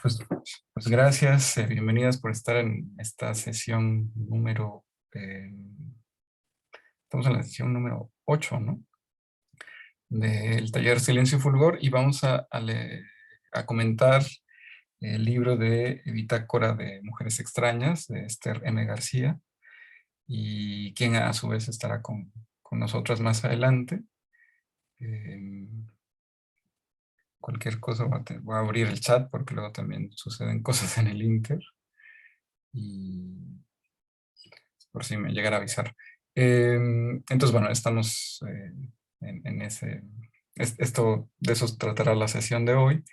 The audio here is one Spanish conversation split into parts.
Pues, pues gracias, bienvenidas por estar en esta sesión estamos en la sesión número 8, ¿no? Del taller Silencio y Fulgor, y vamos a comentar el libro de Bitácora de Mujeres Extrañas, de Esther M. García, y quien a su vez estará con nosotras más adelante. Eh, Cualquier cosa voy a abrir el chat porque luego también suceden cosas en el Inter. Y por si me llegara a avisar. Entonces, bueno, estamos en ese... de eso tratará la sesión de hoy.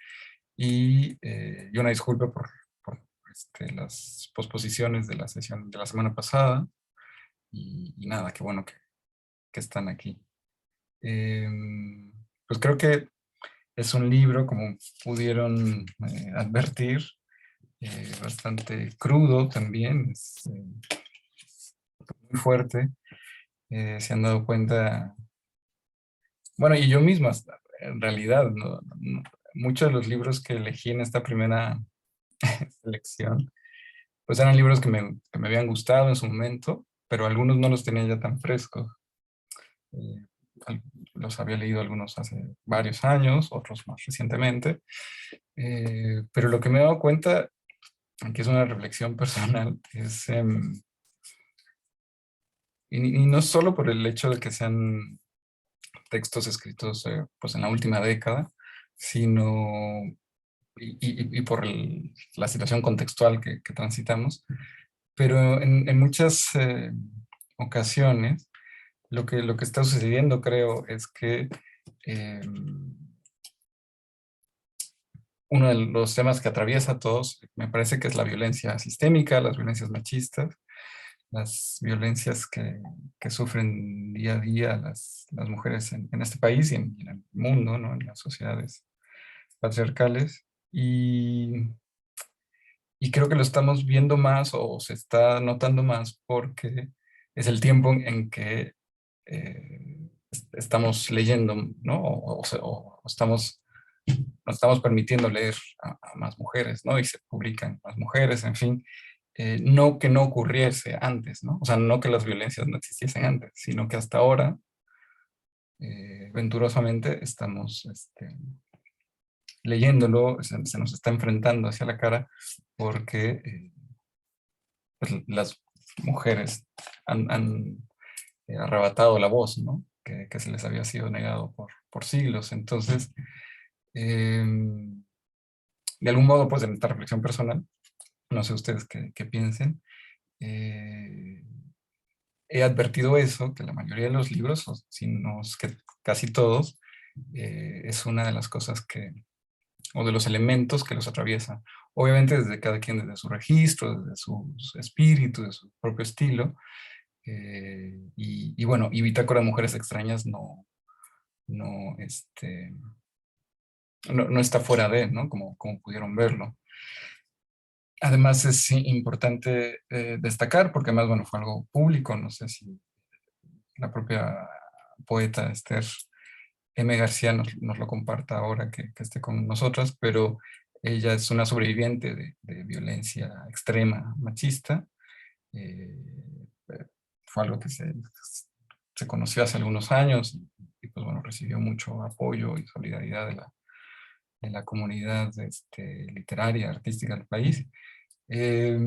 Y una disculpa por las posposiciones de la sesión de la semana pasada. Y nada, qué bueno que están aquí. Pues creo que es un libro, como pudieron advertir, bastante crudo también, es muy fuerte. Se han dado cuenta, bueno, y yo misma, en realidad, muchos de los libros que elegí en esta primera selección, pues eran libros que me habían gustado en su momento, pero algunos no los tenía ya tan frescos. Eh, al- los había leído algunos hace varios años, otros más recientemente, pero lo que me he dado cuenta, que es una reflexión personal, es, y no solo por el hecho de que sean textos escritos pues en la última década, sino y por la situación contextual que transitamos, pero en muchas ocasiones lo que está sucediendo, creo, es que eh, uno de los temas que atraviesa a todos, me parece que es la violencia sistémica, las violencias machistas, las violencias que sufren día a día las mujeres en este país y en el mundo, ¿no? En las sociedades patriarcales. Y creo que lo estamos viendo más o se está notando más porque es el tiempo en que estamos leyendo, ¿no? O nos estamos permitiendo leer a más mujeres, ¿no? Y se publican más mujeres, en fin. No que no ocurriese antes, ¿no? O sea, no que las violencias no existiesen antes, sino que hasta ahora, venturosamente, estamos leyéndolo, se nos está enfrentando hacia la cara porque pues, las mujeres han arrebatado la voz, ¿no? Que se les había sido negado por siglos. Entonces, eh, de algún modo, pues en esta reflexión personal, no sé ustedes qué piensen, eh, he advertido eso, que la mayoría de los libros, o si no es que casi todos, es una de las cosas o de los elementos que los atraviesa. Obviamente desde cada quien, desde su registro, desde su espíritu, de su propio estilo. Y bueno, y Bitácora de Mujeres Extrañas no, no está fuera de, ¿no? Como pudieron verlo. Además es importante destacar, porque además, bueno, fue algo público, no sé si la propia poeta Esther M. García nos lo comparta ahora que esté con nosotras, pero ella es una sobreviviente de violencia extrema machista. Eh, Fue algo que se conoció hace algunos años y, pues bueno, recibió mucho apoyo y solidaridad de la comunidad literaria, artística del país, eh,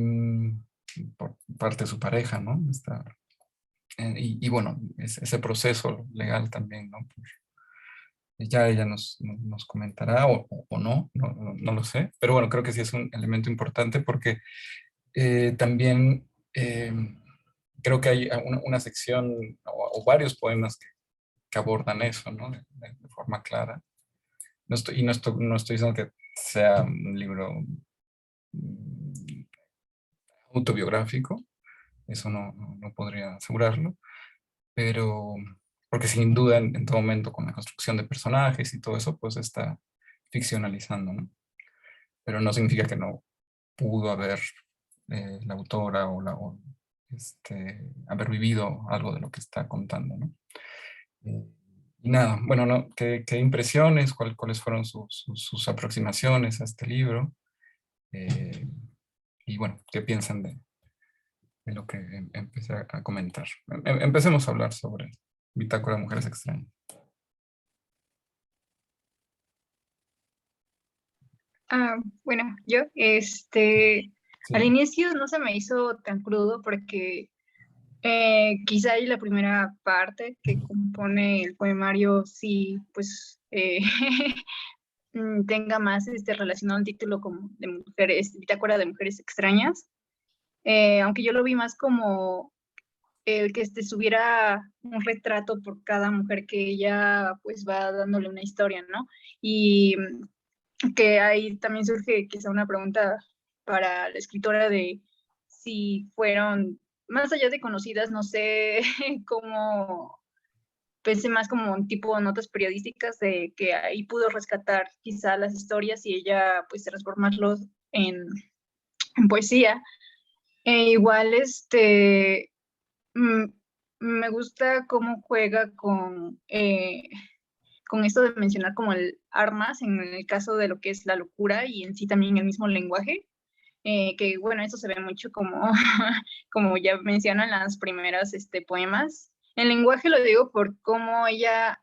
por parte de su pareja, ¿no? Y bueno, ese proceso legal también, ¿no? Ya ella nos comentará o no lo sé, pero bueno, creo que sí es un elemento importante porque también creo que hay una sección o varios poemas que abordan eso, ¿no? De forma clara. No estoy diciendo que sea un libro mm, autobiográfico, eso no podría asegurarlo, pero porque sin duda en todo momento con la construcción de personajes y todo eso, pues está ficcionalizando, ¿no? Pero no significa que no pudo haber la autora haber vivido algo de lo que está contando, ¿no? Y nada, bueno, ¿no? ¿Qué impresiones, cuáles fueron sus aproximaciones a este libro? Eh, y bueno, ¿qué piensan de lo que empecé a comentar? Empecemos a hablar sobre Bitácora de Mujeres Extrañas. Ah, bueno, yo, al Sí, inicio no se me hizo tan crudo porque quizá ahí la primera parte que compone el poemario sí, pues, tenga más relacionado al título como de mujeres, Bitácora de Mujeres Extrañas, aunque yo lo vi más como el que subiera un retrato por cada mujer que ella pues va dándole una historia, ¿no? Y que ahí también surge quizá una pregunta para la escritora de si fueron, más allá de conocidas, no sé cómo, pensé más como un tipo de notas periodísticas de que ahí pudo rescatar quizá las historias y ella pues transformarlos en poesía. Igual mm, me gusta cómo juega con esto de mencionar como el armas en el caso de lo que es la locura y en sí también el mismo lenguaje, que bueno, eso se ve mucho como, como ya mencionan las primeras poemas. El lenguaje lo digo por cómo ella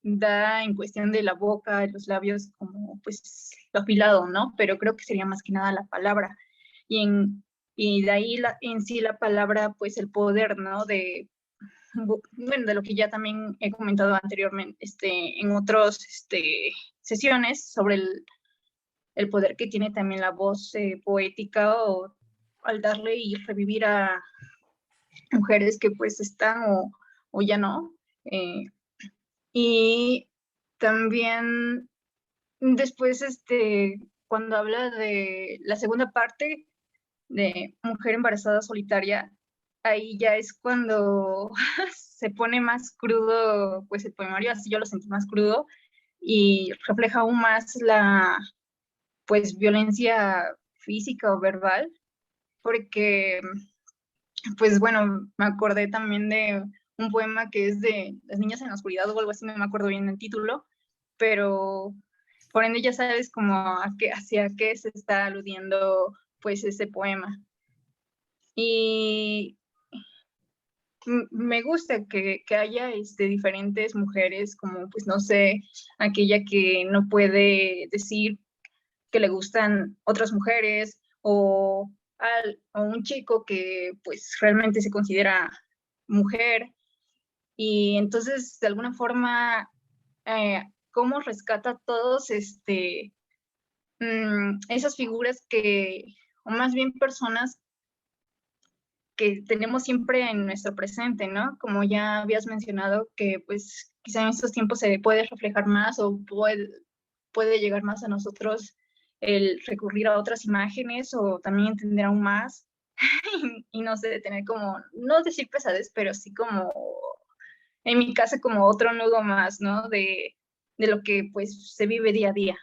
da en cuestión de la boca, los labios, como pues lo afilado, ¿no? Pero creo que sería más que nada la palabra. Y, y de ahí en sí la palabra, pues el poder, ¿no? Bueno, de lo que ya también he comentado anteriormente, en otras sesiones sobre el poder que tiene también la voz poética o al darle y revivir a mujeres que pues están o ya no. Eh, y también después, cuando habla de la segunda parte de mujer embarazada solitaria, ahí ya es cuando se pone más crudo, pues el poemario, así yo lo sentí más crudo y refleja aún más la, pues, violencia física o verbal, porque, pues, bueno, me acordé también de un poema que es de Las niñas en la oscuridad o algo así, no me acuerdo bien el título, pero por ende ya sabes como hacia qué se está aludiendo, pues, ese poema. Y me gusta que haya diferentes mujeres, como pues no sé, aquella que no puede decir que le gustan otras mujeres o un chico que pues realmente se considera mujer y entonces de alguna forma cómo rescata todos esas figuras que, o más bien personas que tenemos siempre en nuestro presente, ¿no? Como ya habías mencionado, que pues quizá en estos tiempos se puede reflejar más o puede llegar más a nosotros el recurrir a otras imágenes o también entender aún más y no sé, tener como, no decir pesadez, pero sí como, en mi caso, como otro nudo más, ¿no? De lo que pues se vive día a día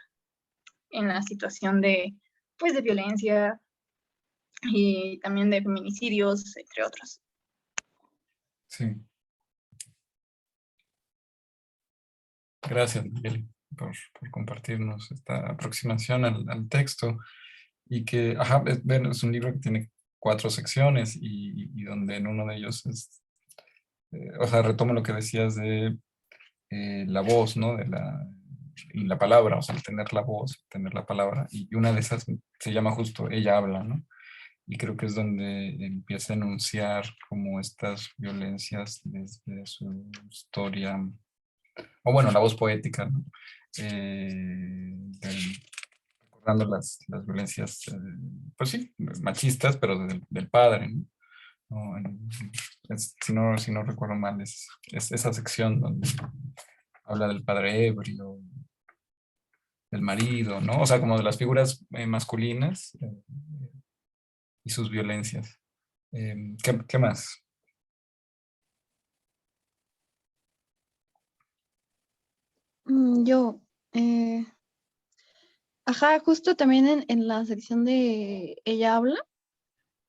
en la situación de, pues, de violencia y también de feminicidios, entre otros. sí. Gracias, Miguel, por compartirnos esta aproximación al texto. Y que, ajá, bueno, es un libro que tiene 4 secciones y donde en uno de ellos es, o sea, retomo lo que decías de la voz, ¿no? Y la palabra, o sea, el tener la voz, tener la palabra. Y una de esas se llama justo Ella habla, ¿no? Y creo que es donde empieza a enunciar como estas violencias desde su historia, o bueno, la voz poética, ¿no? Recordando las violencias, pues sí, machistas, pero del padre, ¿no? No, si no recuerdo mal, es esa sección donde habla del padre ebrio, del marido, ¿no? O sea, como de las figuras masculinas y sus violencias. ¿Qué más? Yo, eh, ajá, justo también en la sección de Ella habla,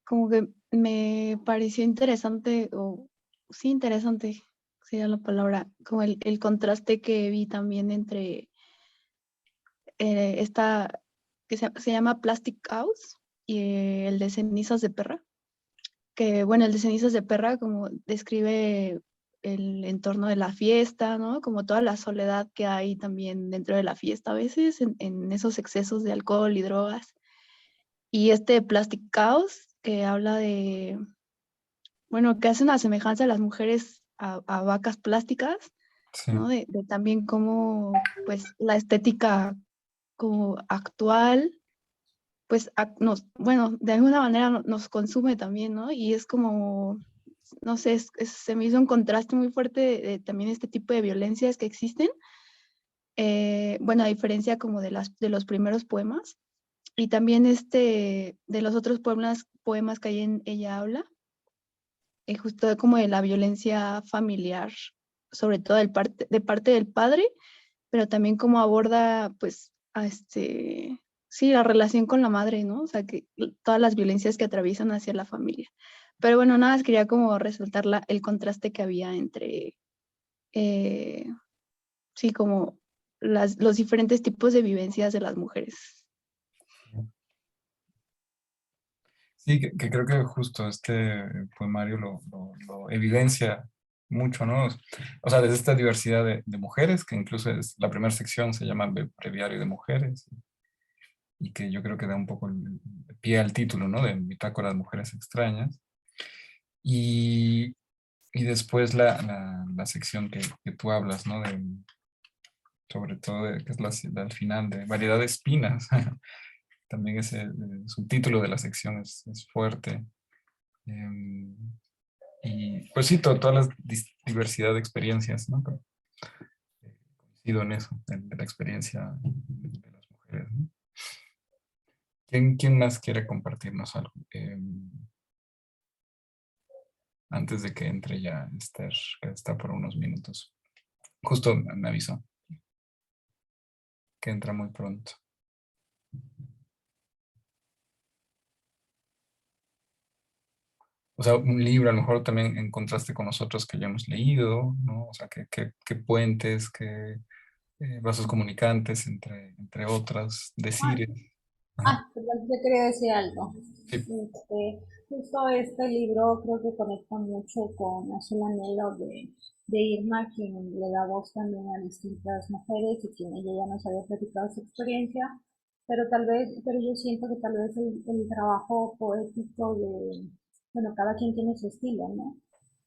como que me pareció interesante, o sí, interesante sería la palabra, como el contraste que vi también entre esta que se llama Plastic House, y el de Cenizas de Perra, que bueno, el de Cenizas de Perra como describe el entorno de la fiesta, ¿no? Como toda la soledad que hay también dentro de la fiesta a veces, en esos excesos de alcohol y drogas. Y este Plastic House, que habla de, bueno, que hace una semejanza a las mujeres a vacas plásticas, Sí, ¿no? De también cómo, pues, la estética como actual, pues, bueno, de alguna manera nos consume también, ¿no? Y es como, no sé, se me hizo un contraste muy fuerte de también este tipo de violencias que existen. Bueno, a diferencia como de los primeros poemas, y también de los otros poemas que hay en Ella habla, justo como de la violencia familiar, sobre todo de parte del padre, pero también como aborda, pues, sí, la relación con la madre, ¿no? O sea, que todas las violencias que atraviesan hacia la familia. Pero bueno, nada más quería como resaltar el contraste que había entre, eh, sí, como los diferentes tipos de vivencias de las mujeres. sí, que creo que justo este poemario lo evidencia mucho, ¿no? O sea, desde esta diversidad de mujeres, que incluso es, la primera sección se llama Breviario de Mujeres, y que yo creo que da un poco el pie al título, ¿no? De Bitácora de Mujeres Extrañas. Y, y después la sección que tú hablas, ¿no? Sobre todo, que es al final, de Variedad de Espinas. También ese subtítulo de la sección es fuerte. Em, y pues sí, toda la diversidad de experiencias, ¿no? Pero, coincido en eso, de la experiencia de las mujeres, ¿no? ¿Quién más quiere compartirnos algo? Antes de que entre ya Esther, que está por unos minutos. Justo me avisó que entra muy pronto. O sea, un libro, a lo mejor también en contraste con nosotros que ya hemos leído, ¿no? O sea, qué puentes, qué vasos comunicantes, entre otras, Ah, decires. Ajá. perdón, yo quería decir algo. Sí. Justo este libro creo que conecta mucho con Azul Anhelo de Irma, quien le da voz también a distintas mujeres y quien ella ya nos había platicado su experiencia, pero yo siento que tal vez el trabajo poético bueno, cada quien tiene su estilo, ¿no?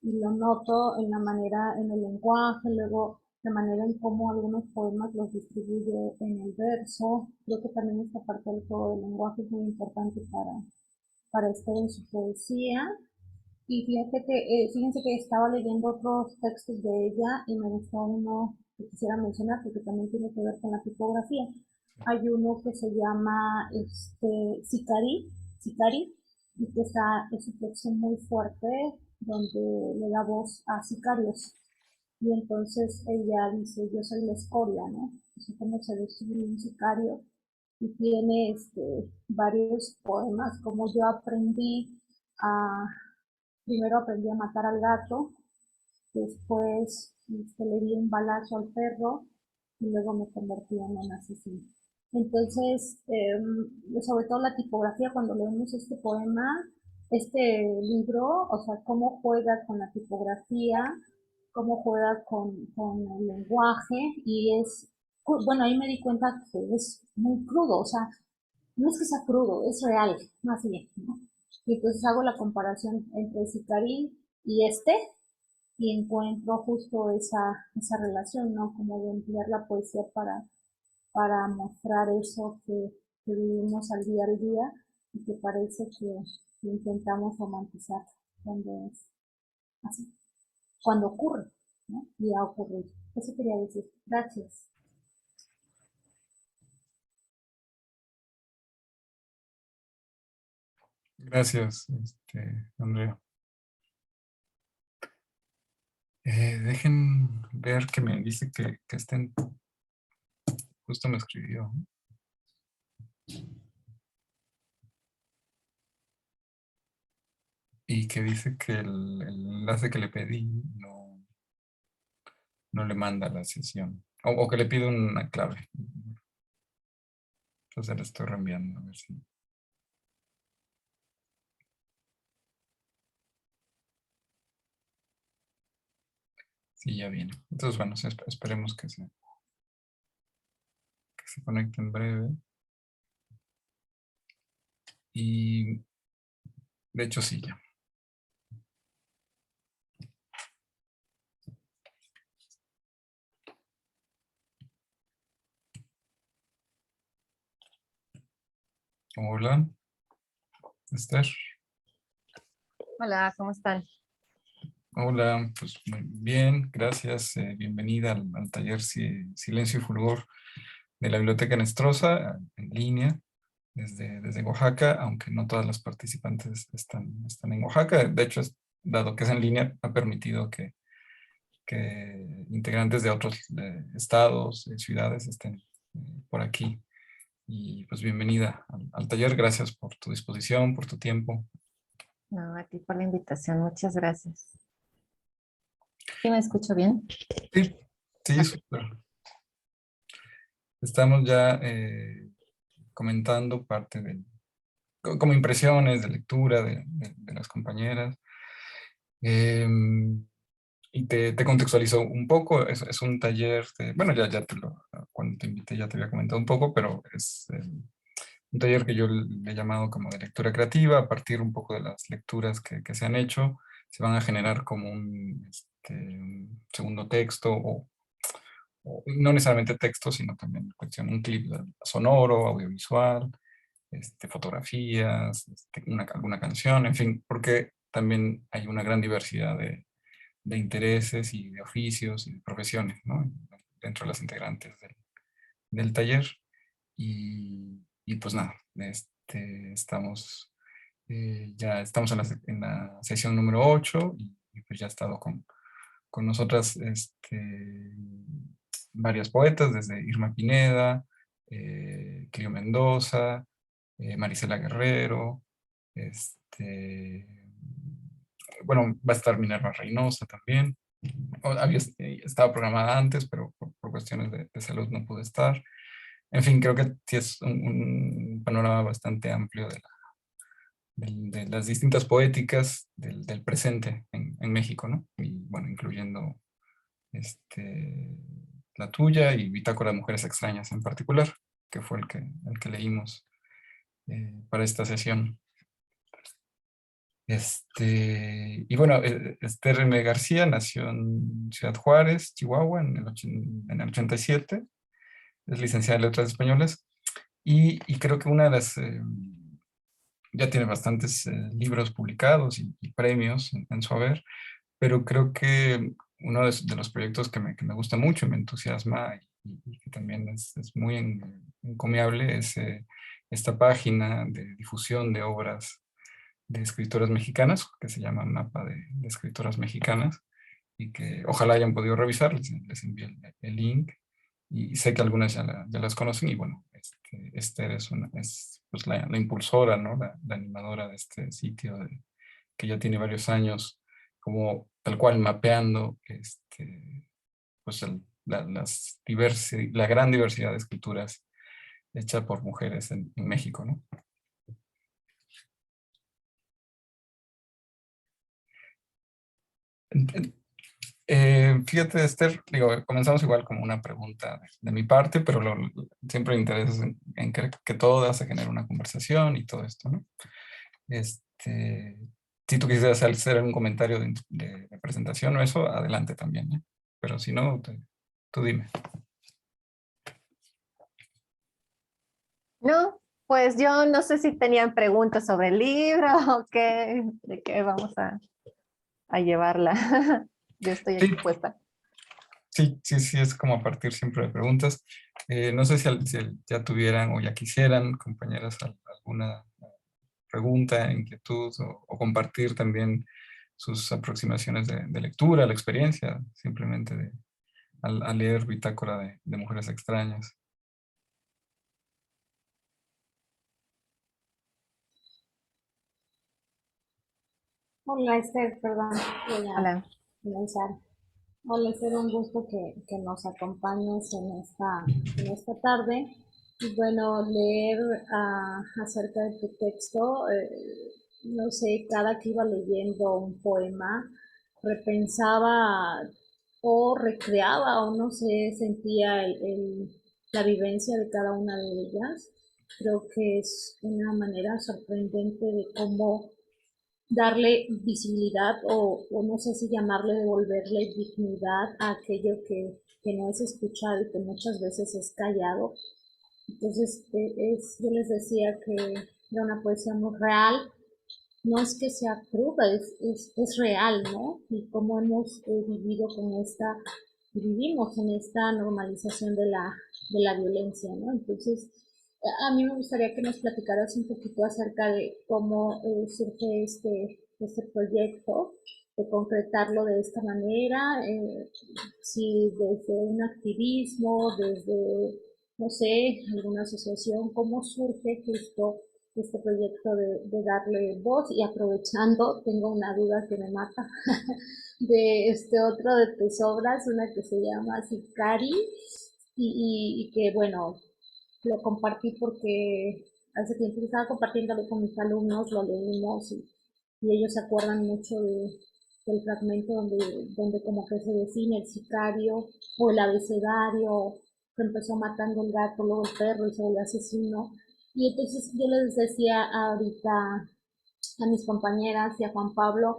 Y lo noto en la manera, en el lenguaje, luego la manera en cómo algunos poemas los distribuye en el verso. Creo que también esta parte del juego del lenguaje es muy importante para estar en su poesía. Y fíjense que estaba leyendo otros textos de ella y me gustó uno que quisiera mencionar porque también tiene que ver con la tipografía. Hay uno que se llama Sicari, y que es un texto muy fuerte donde le da voz a sicarios. Y entonces ella dice, yo soy la escoria, ¿no? Así como se describe un sicario. Y tiene varios poemas, como yo a, primero aprendí a matar al gato, después le di un balazo al perro y luego me convertí en un asesino. Entonces, sobre todo la tipografía, cuando leemos este poema, este libro, o sea, cómo juega con la tipografía, cómo juega con el lenguaje, y bueno, ahí me di cuenta que es muy crudo, o sea, no es que sea crudo, es real, más bien, ¿no? Y entonces hago la comparación entre Sicarí y y encuentro justo esa relación, ¿no? Como de emplear la poesía para mostrar eso que vivimos al día y que parece que intentamos romantizar cuando es así, cuando ocurre, ¿no? Y ha ocurrido. Eso quería decir. Gracias. Gracias, Andrea. Dejen ver que me dice que estén, justo me escribió. Y que dice que el enlace que le pedí no le manda a la sesión. O que le pido una clave. Entonces le estoy reenviando. A ver si... Sí, ya viene. Entonces, bueno, sí, esperemos que se conecte en breve. Y de hecho sí, ya. Hola, Esther. Hola, ¿cómo están? Hola, pues muy bien, gracias. Bienvenida al taller Silencio y Fulgor de la Biblioteca Nestrosa, en línea, desde Oaxaca, aunque no todas las participantes están en Oaxaca. De hecho, dado que es en línea, ha permitido que integrantes de otros estados, ciudades estén por aquí. Y pues bienvenida al taller, gracias por tu disposición, por tu tiempo. No, a ti por la invitación, muchas gracias. ¿Sí me escucho bien? Sí, sí, súper. Estamos ya comentando parte como impresiones de lectura de las compañeras. Y te contextualizo un poco, es un taller, bueno, ya cuando te invité ya te había comentado un poco, pero es un taller que yo le he llamado como de lectura creativa, a partir un poco de las lecturas que se han hecho, se van a generar como un segundo texto, o no necesariamente texto, sino también un clip sonoro, audiovisual, fotografías, alguna canción, en fin, porque también hay una gran diversidad de intereses y de oficios y de profesiones, ¿no? Dentro de las integrantes del taller. Y pues nada, ya estamos en la sesión número 8 y pues ya ha estado con nosotras varias poetas, desde Irma Pineda, Clio Mendoza, Marisela Guerrero, bueno, va a estar Minerva Reynosa también. Estaba programada antes, pero por cuestiones de salud no pude estar. En fin, creo que sí es un panorama bastante amplio de las distintas poéticas del presente en México, ¿no? Y bueno, incluyendo la tuya y Bitácora de Mujeres Extrañas en particular, que fue el que leímos para esta sesión. Y bueno, Esther M. García nació en Ciudad Juárez, Chihuahua, en el 87. Es licenciada en Letras Españolas. Y creo que una de las... ya tiene bastantes libros publicados y premios en su haber, pero creo que uno de los proyectos que me gusta mucho y me entusiasma y que también es muy encomiable es esta página de difusión de obras de escritoras mexicanas, que se llama Mapa de Escritoras Mexicanas, y que ojalá hayan podido revisar, les envío el link, y sé que algunas ya las conocen, y bueno, Esther es pues, la impulsora, ¿no? La animadora de este sitio, que ya tiene varios años, como tal cual mapeando pues la gran diversidad de escrituras hecha por mujeres en México, ¿no? Fíjate, Esther, digo, comenzamos igual como una pregunta de mi parte, pero siempre me interesa en que todo se genere una conversación y todo esto, ¿no? Si tú quisieras hacer un comentario de presentación o eso, adelante también, ¿eh? Pero si no, tú dime. No, pues yo no sé si tenían preguntas sobre el libro o qué, de qué vamos a llevarla. Yo estoy aquí Sí, puesta. sí, es como a partir siempre de preguntas. No sé si ya tuvieran o ya quisieran, compañeras, alguna pregunta, inquietud o compartir también sus aproximaciones de lectura, la experiencia, simplemente al leer Bitácora de Mujeres Extrañas. Hola Esther, perdón, voy a Hola. comenzar. Hola Esther, un gusto que nos acompañes en esta tarde. Bueno, leer acerca de tu texto, no sé, cada que iba leyendo un poema, repensaba o recreaba o no sé, sentía la vivencia de cada una de ellas. Creo que es una manera sorprendente de cómo darle visibilidad o no sé si llamarle, devolverle dignidad a aquello que no es escuchado y que muchas veces es callado. Entonces, yo les decía que era una poesía muy real, no es que sea cruda, es real, ¿no? Y cómo hemos vivido con vivimos en esta normalización de la violencia, ¿no? Entonces, a mí me gustaría que nos platicaras un poquito acerca de cómo surge este proyecto, de concretarlo de esta manera, si desde un activismo, desde, no sé, alguna asociación, cómo surge justo este proyecto de darle voz y aprovechando, tengo una duda que me mata, de este otro de tus obras, una que se llama Sicari, y que bueno, lo compartí porque hace tiempo estaba compartiéndolo con mis alumnos, lo leímos y ellos se acuerdan mucho del fragmento donde como que se define el sicario o el abecedario, que empezó matando el gato, luego el perro y se volvió asesino. Y entonces yo les decía ahorita a mis compañeras y a Juan Pablo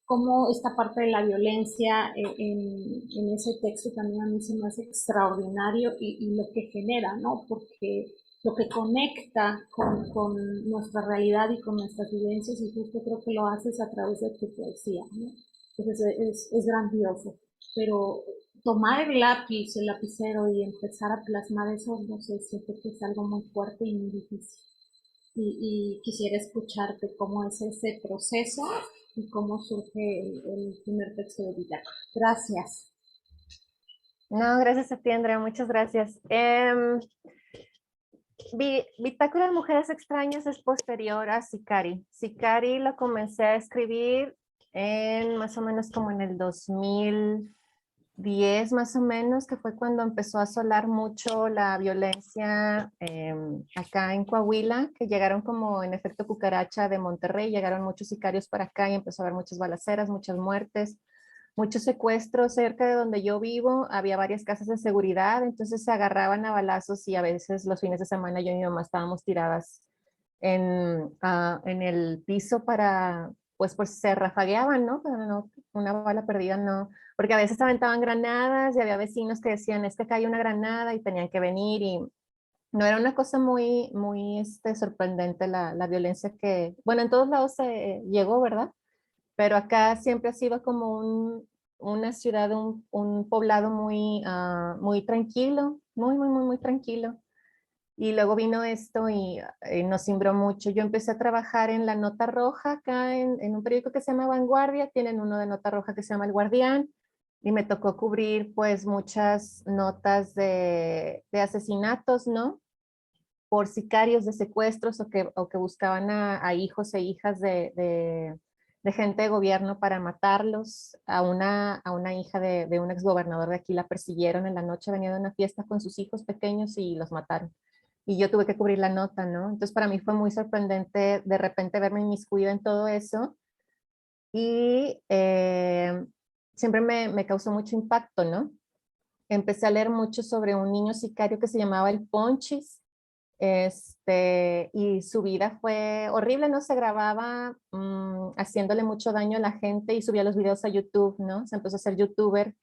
cómo esta parte de la violencia en ese texto también a mí se me hace extraordinario y lo que genera, ¿no? Porque lo que conecta con nuestra realidad y con nuestras vivencias y justo creo que lo haces a través de tu poesía, ¿no? Entonces es grandioso, pero tomar el lápiz, el lapicero y empezar a plasmar eso, no sé, siento que es algo muy fuerte y muy difícil y quisiera escucharte cómo es ese proceso y cómo surge el primer texto de vida. Gracias. No, gracias a ti, Andrea, muchas gracias. Bitácora de Mujeres Extrañas es posterior a Sicari. Sicari lo comencé a escribir en más o menos como en el 2010 más o menos, que fue cuando empezó a asolar mucho la violencia acá en Coahuila, que llegaron como en efecto cucaracha de Monterrey, llegaron muchos sicarios para acá y empezó a haber muchas balaceras, muchas muertes, muchos secuestros. Cerca de donde yo vivo había varias casas de seguridad, entonces se agarraban a balazos y a veces los fines de semana yo y mi mamá estábamos tiradas en el piso para, pues se rafagueaban, ¿no? Pero no, una bala perdida no, porque a veces aventaban granadas y había vecinos que decían, es que acá hay una granada y tenían que venir y no era una cosa muy sorprendente la violencia que, bueno, en todos lados se llegó, ¿verdad? Pero acá siempre ha sido como una ciudad, un poblado muy tranquilo, muy tranquilo. Y luego vino esto y nos cimbró mucho. Yo empecé a trabajar en La Nota Roja, acá en un periódico que se llama Vanguardia, tienen uno de Nota Roja que se llama El Guardián, y me tocó cubrir pues muchas notas de asesinatos, ¿no? Por sicarios de secuestros o que buscaban a hijos e hijas de gente de gobierno para matarlos. A una hija de un exgobernador de aquí la persiguieron en la noche, venía de una fiesta con sus hijos pequeños y los mataron. Y yo tuve que cubrir la nota, ¿no? Entonces para mí fue muy sorprendente de repente verme inmiscuida en todo eso y siempre me causó mucho impacto, ¿no? Empecé a leer mucho sobre un niño sicario que se llamaba el Ponchis, y su vida fue horrible, ¿no? Se grababa haciéndole mucho daño a la gente y subía los videos a YouTube, ¿no? Se empezó a ser youtuber,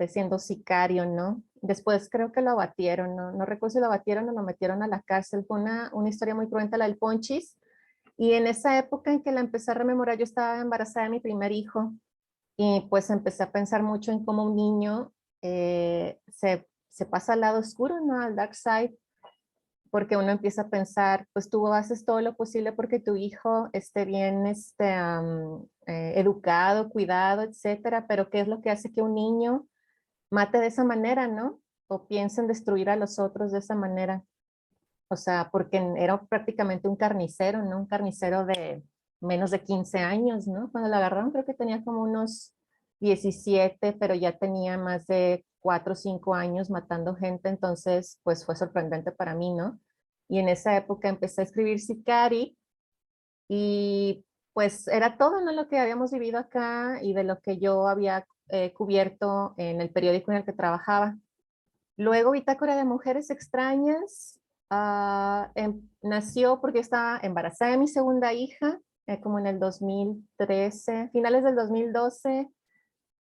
siendo sicario, ¿no? Después creo que lo abatieron, ¿no? No recuerdo si lo abatieron o lo metieron a la cárcel. Fue una historia muy cruenta la del Ponchis. Y en esa época en que la empecé a rememorar, yo estaba embarazada de mi primer hijo y pues empecé a pensar mucho en cómo un niño se pasa al lado oscuro, ¿no? Al dark side, porque uno empieza a pensar, pues tú haces todo lo posible porque tu hijo esté bien educado, cuidado, etcétera, pero ¿qué es lo que hace que un niño mate de esa manera, no? O piense en destruir a los otros de esa manera. O sea, porque era prácticamente un carnicero, ¿no? Un carnicero de menos de 15 años, ¿no? Cuando lo agarraron creo que tenía como unos 17, pero ya tenía más de 4 o 5 años matando gente, entonces pues fue sorprendente para mí, ¿no? Y en esa época empecé a escribir Sicari y pues era todo, ¿no? Lo que habíamos vivido acá y de lo que yo había cubierto en el periódico en el que trabajaba. Luego Bitácora de Mujeres Extrañas nació porque estaba embarazada de mi segunda hija, como en el 2013, finales del 2012,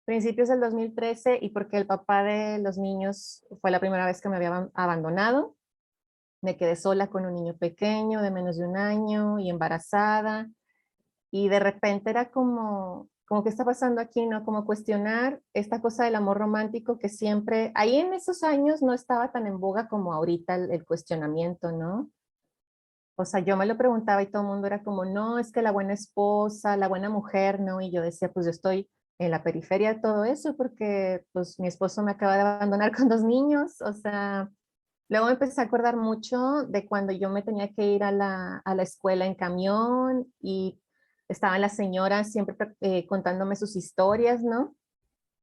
principios del 2013, y porque el papá de los niños fue la primera vez que me había abandonado. Me quedé sola con un niño pequeño de menos de un año y embarazada. Y de repente era como ¿qué está pasando aquí? ¿No? Como cuestionar esta cosa del amor romántico que siempre, ahí en esos años no estaba tan en boga como ahorita el cuestionamiento, ¿no? O sea, yo me lo preguntaba y todo el mundo era como, no, es que la buena esposa, la buena mujer, ¿no? Y yo decía, pues yo estoy en la periferia de todo eso porque pues mi esposo me acaba de abandonar con 2 niños, o sea, luego me empecé a acordar mucho de cuando yo me tenía que ir a la escuela en camión y estaban las señoras siempre contándome sus historias, ¿no?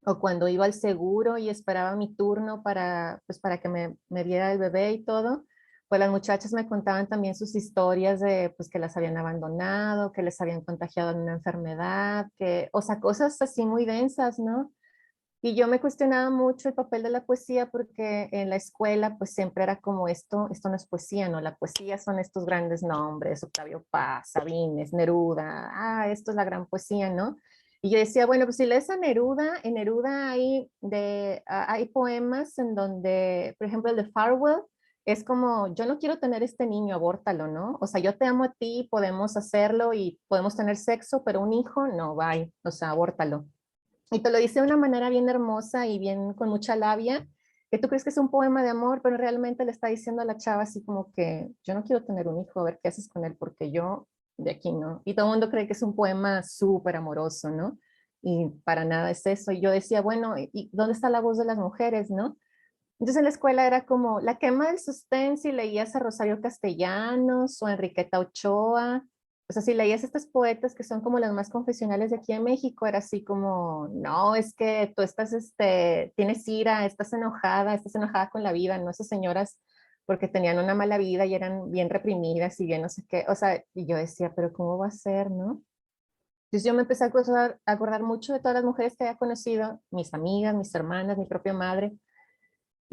O cuando iba al seguro y esperaba mi turno pues para que me diera el bebé y todo, pues las muchachas me contaban también sus historias de pues que las habían abandonado, que les habían contagiado en una enfermedad, o sea, cosas así muy densas, ¿no? Y yo me cuestionaba mucho el papel de la poesía porque en la escuela pues siempre era como esto no es poesía, ¿no? La poesía son estos grandes nombres, Octavio Paz, Sabines, Neruda, esto es la gran poesía, ¿no? Y yo decía, bueno, pues si lees a Neruda, en Neruda hay poemas en donde, por ejemplo, el de Farewell, es como, yo no quiero tener este niño, abórtalo, ¿no? O sea, yo te amo a ti, podemos hacerlo y podemos tener sexo, pero un hijo, no, bye, o sea, abórtalo. Y te lo dice de una manera bien hermosa y bien con mucha labia, que tú crees que es un poema de amor, pero realmente le está diciendo a la chava así como que yo no quiero tener un hijo, a ver qué haces con él, porque yo de aquí no. Y todo el mundo cree que es un poema súper amoroso, ¿no? Y para nada es eso. Y yo decía, bueno, ¿y dónde está la voz de las mujeres, no? Entonces en la escuela era como la quema del sostén si leías a Rosario Castellanos o a Enriqueta Ochoa. O sea, si leías estas poetas que son como las más confesionales de aquí en México, era así como, no, es que tú estás, tienes ira, estás enojada con la vida, ¿no? Esas señoras porque tenían una mala vida y eran bien reprimidas y bien no sé qué. O sea, y yo decía, pero ¿cómo va a ser, no? Entonces yo me empecé a acordar mucho de todas las mujeres que había conocido, mis amigas, mis hermanas, mi propia madre,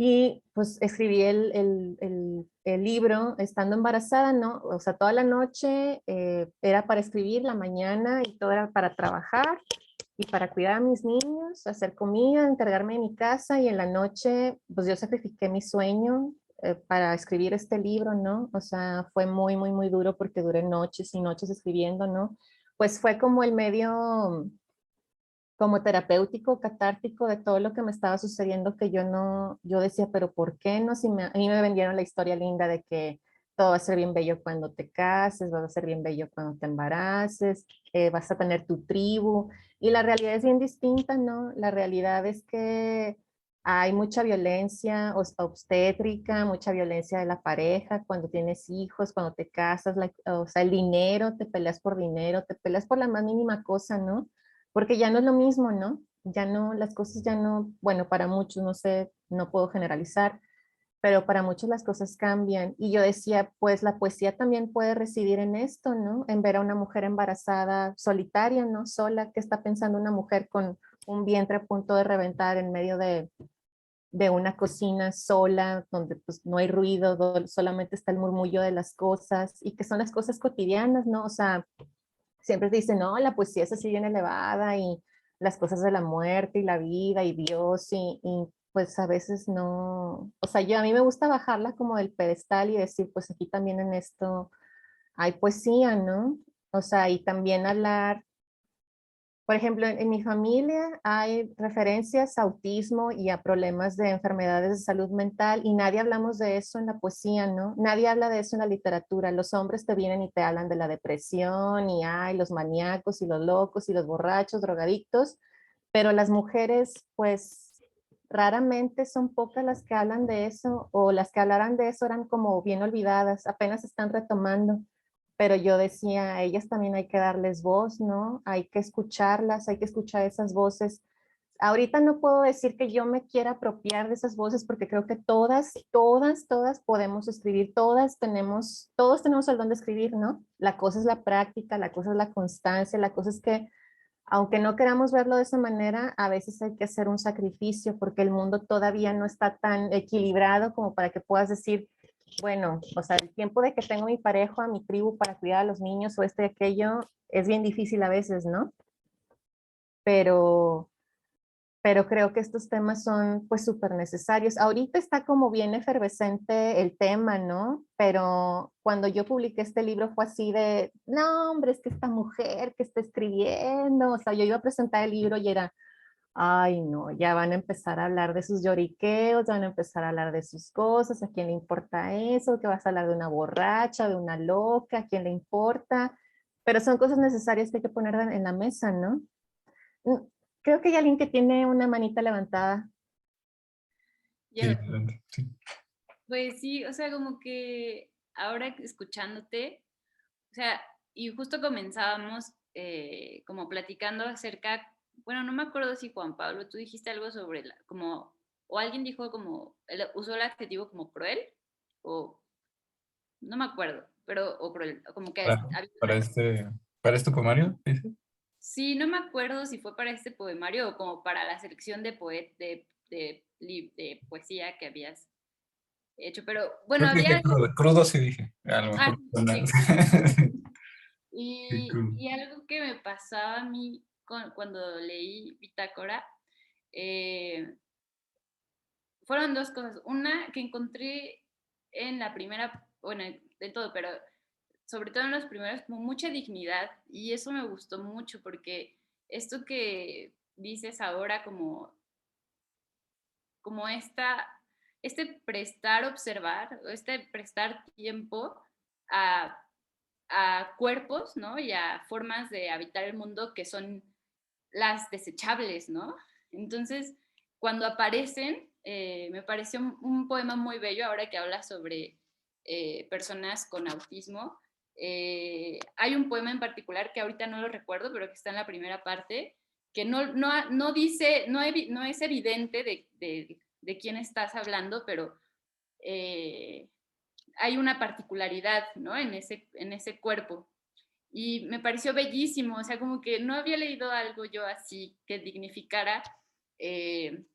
y pues escribí el libro estando embarazada, ¿no? O sea, toda la noche era para escribir, la mañana y todo era para trabajar y para cuidar a mis niños, hacer comida, encargarme de mi casa y en la noche, pues yo sacrifiqué mi sueño para escribir este libro, ¿no? O sea, fue muy, muy, muy duro porque duré noches y noches escribiendo, ¿no? Pues fue como el medio como terapéutico, catártico de todo lo que me estaba sucediendo que yo no, yo decía, pero ¿por qué no? Si a mí me vendieron la historia linda de que todo va a ser bien bello cuando te cases, va a ser bien bello cuando te embaraces, vas a tener tu tribu, y la realidad es bien distinta, ¿no? La realidad es que hay mucha violencia obstétrica, mucha violencia de la pareja, cuando tienes hijos, cuando te casas, o sea, el dinero, dinero, te peleas por la más mínima cosa, ¿no? Porque ya no es lo mismo, ¿no? Ya no, las cosas ya no, bueno, para muchos, no sé, no puedo generalizar, pero para muchos las cosas cambian. Y yo decía, pues la poesía también puede residir en esto, ¿no? En ver a una mujer embarazada, solitaria, ¿no? Sola, ¿qué está pensando una mujer con un vientre a punto de reventar en medio de una cocina sola, donde pues no hay ruido, solamente está el murmullo de las cosas y que son las cosas cotidianas, ¿no? O sea, siempre te dicen, no, la poesía es así bien elevada y las cosas de la muerte y la vida y Dios y pues a veces no, o sea, a mí me gusta bajarla como del pedestal y decir, pues aquí también en esto hay poesía, ¿no? O sea, y también hablar por ejemplo, en mi familia hay referencias a autismo y a problemas de enfermedades de salud mental y nadie hablamos de eso en la poesía, ¿no? Nadie habla de eso en la literatura. Los hombres te vienen y te hablan de la depresión y hay los maníacos y los locos y los borrachos, drogadictos, pero las mujeres, pues raramente son pocas las que hablan de eso o las que hablaran de eso eran como bien olvidadas, apenas están retomando. Pero yo decía, a ellas también hay que darles voz, ¿no? Hay que escucharlas, hay que escuchar esas voces. ahorita no puedo decir que yo me quiera apropiar de esas voces porque creo que todas podemos escribir, todos tenemos el don de escribir, ¿no? La cosa es la práctica, la cosa es la constancia, la cosa es que aunque no queramos verlo de esa manera, a veces hay que hacer un sacrificio porque el mundo todavía no está tan equilibrado como para que puedas decir, bueno, o sea, el tiempo de que tengo mi pareja, mi tribu para cuidar a los niños o y aquello, es bien difícil a veces, ¿no? Pero, pero creo que estos temas son pues súper necesarios. Ahorita está como bien efervescente el tema, ¿no? Pero cuando yo publiqué este libro fue así de, no, hombre, es que esta mujer que está escribiendo, o sea, yo iba a presentar el libro y era, ay, no, ya van a empezar a hablar de sus lloriqueos, van a empezar a hablar de sus cosas, ¿a quién le importa eso? ¿Que vas a hablar de una borracha, de una loca? ¿A quién le importa? Pero son cosas necesarias que hay que poner en la mesa, ¿no? Mm, creo que hay alguien que tiene una manita levantada. Sí, Yo, adelante, sí. pues sí, o sea, como que ahora escuchándote, o sea, y justo comenzábamos como platicando acerca, bueno, no me acuerdo si Juan Pablo, tú dijiste algo sobre como, o alguien dijo como, usó el adjetivo como cruel, o no me acuerdo, pero, o cruel, como que Para, para para este poemario, dice. sí, no me acuerdo si fue para este poemario o como para la selección de, de poesía que habías hecho, pero bueno, Creo que había dije algo, crudo, crudo sí dije. A lo ah, mejor. sí, Sí, crudo. y algo que me pasaba a mí cuando leí Bitácora, eh, fueron dos cosas. Una que encontré en la primera, bueno, de todo, pero sobre todo en los primeros, como mucha dignidad. Y eso me gustó mucho porque esto que dices ahora como este prestar observar, este prestar tiempo a, a cuerpos, ¿no? Y a formas de habitar el mundo que son las desechables, ¿no? Entonces, cuando aparecen, me pareció un poema muy bello ahora que habla sobre personas con autismo. Hay un poema en particular que ahorita no lo recuerdo, pero que está en la primera parte, que no dice, no es evidente de quién estás hablando, pero hay una particularidad, ¿no? En ese cuerpo. Y me pareció bellísimo, o sea, como que no había leído algo yo así que dignificara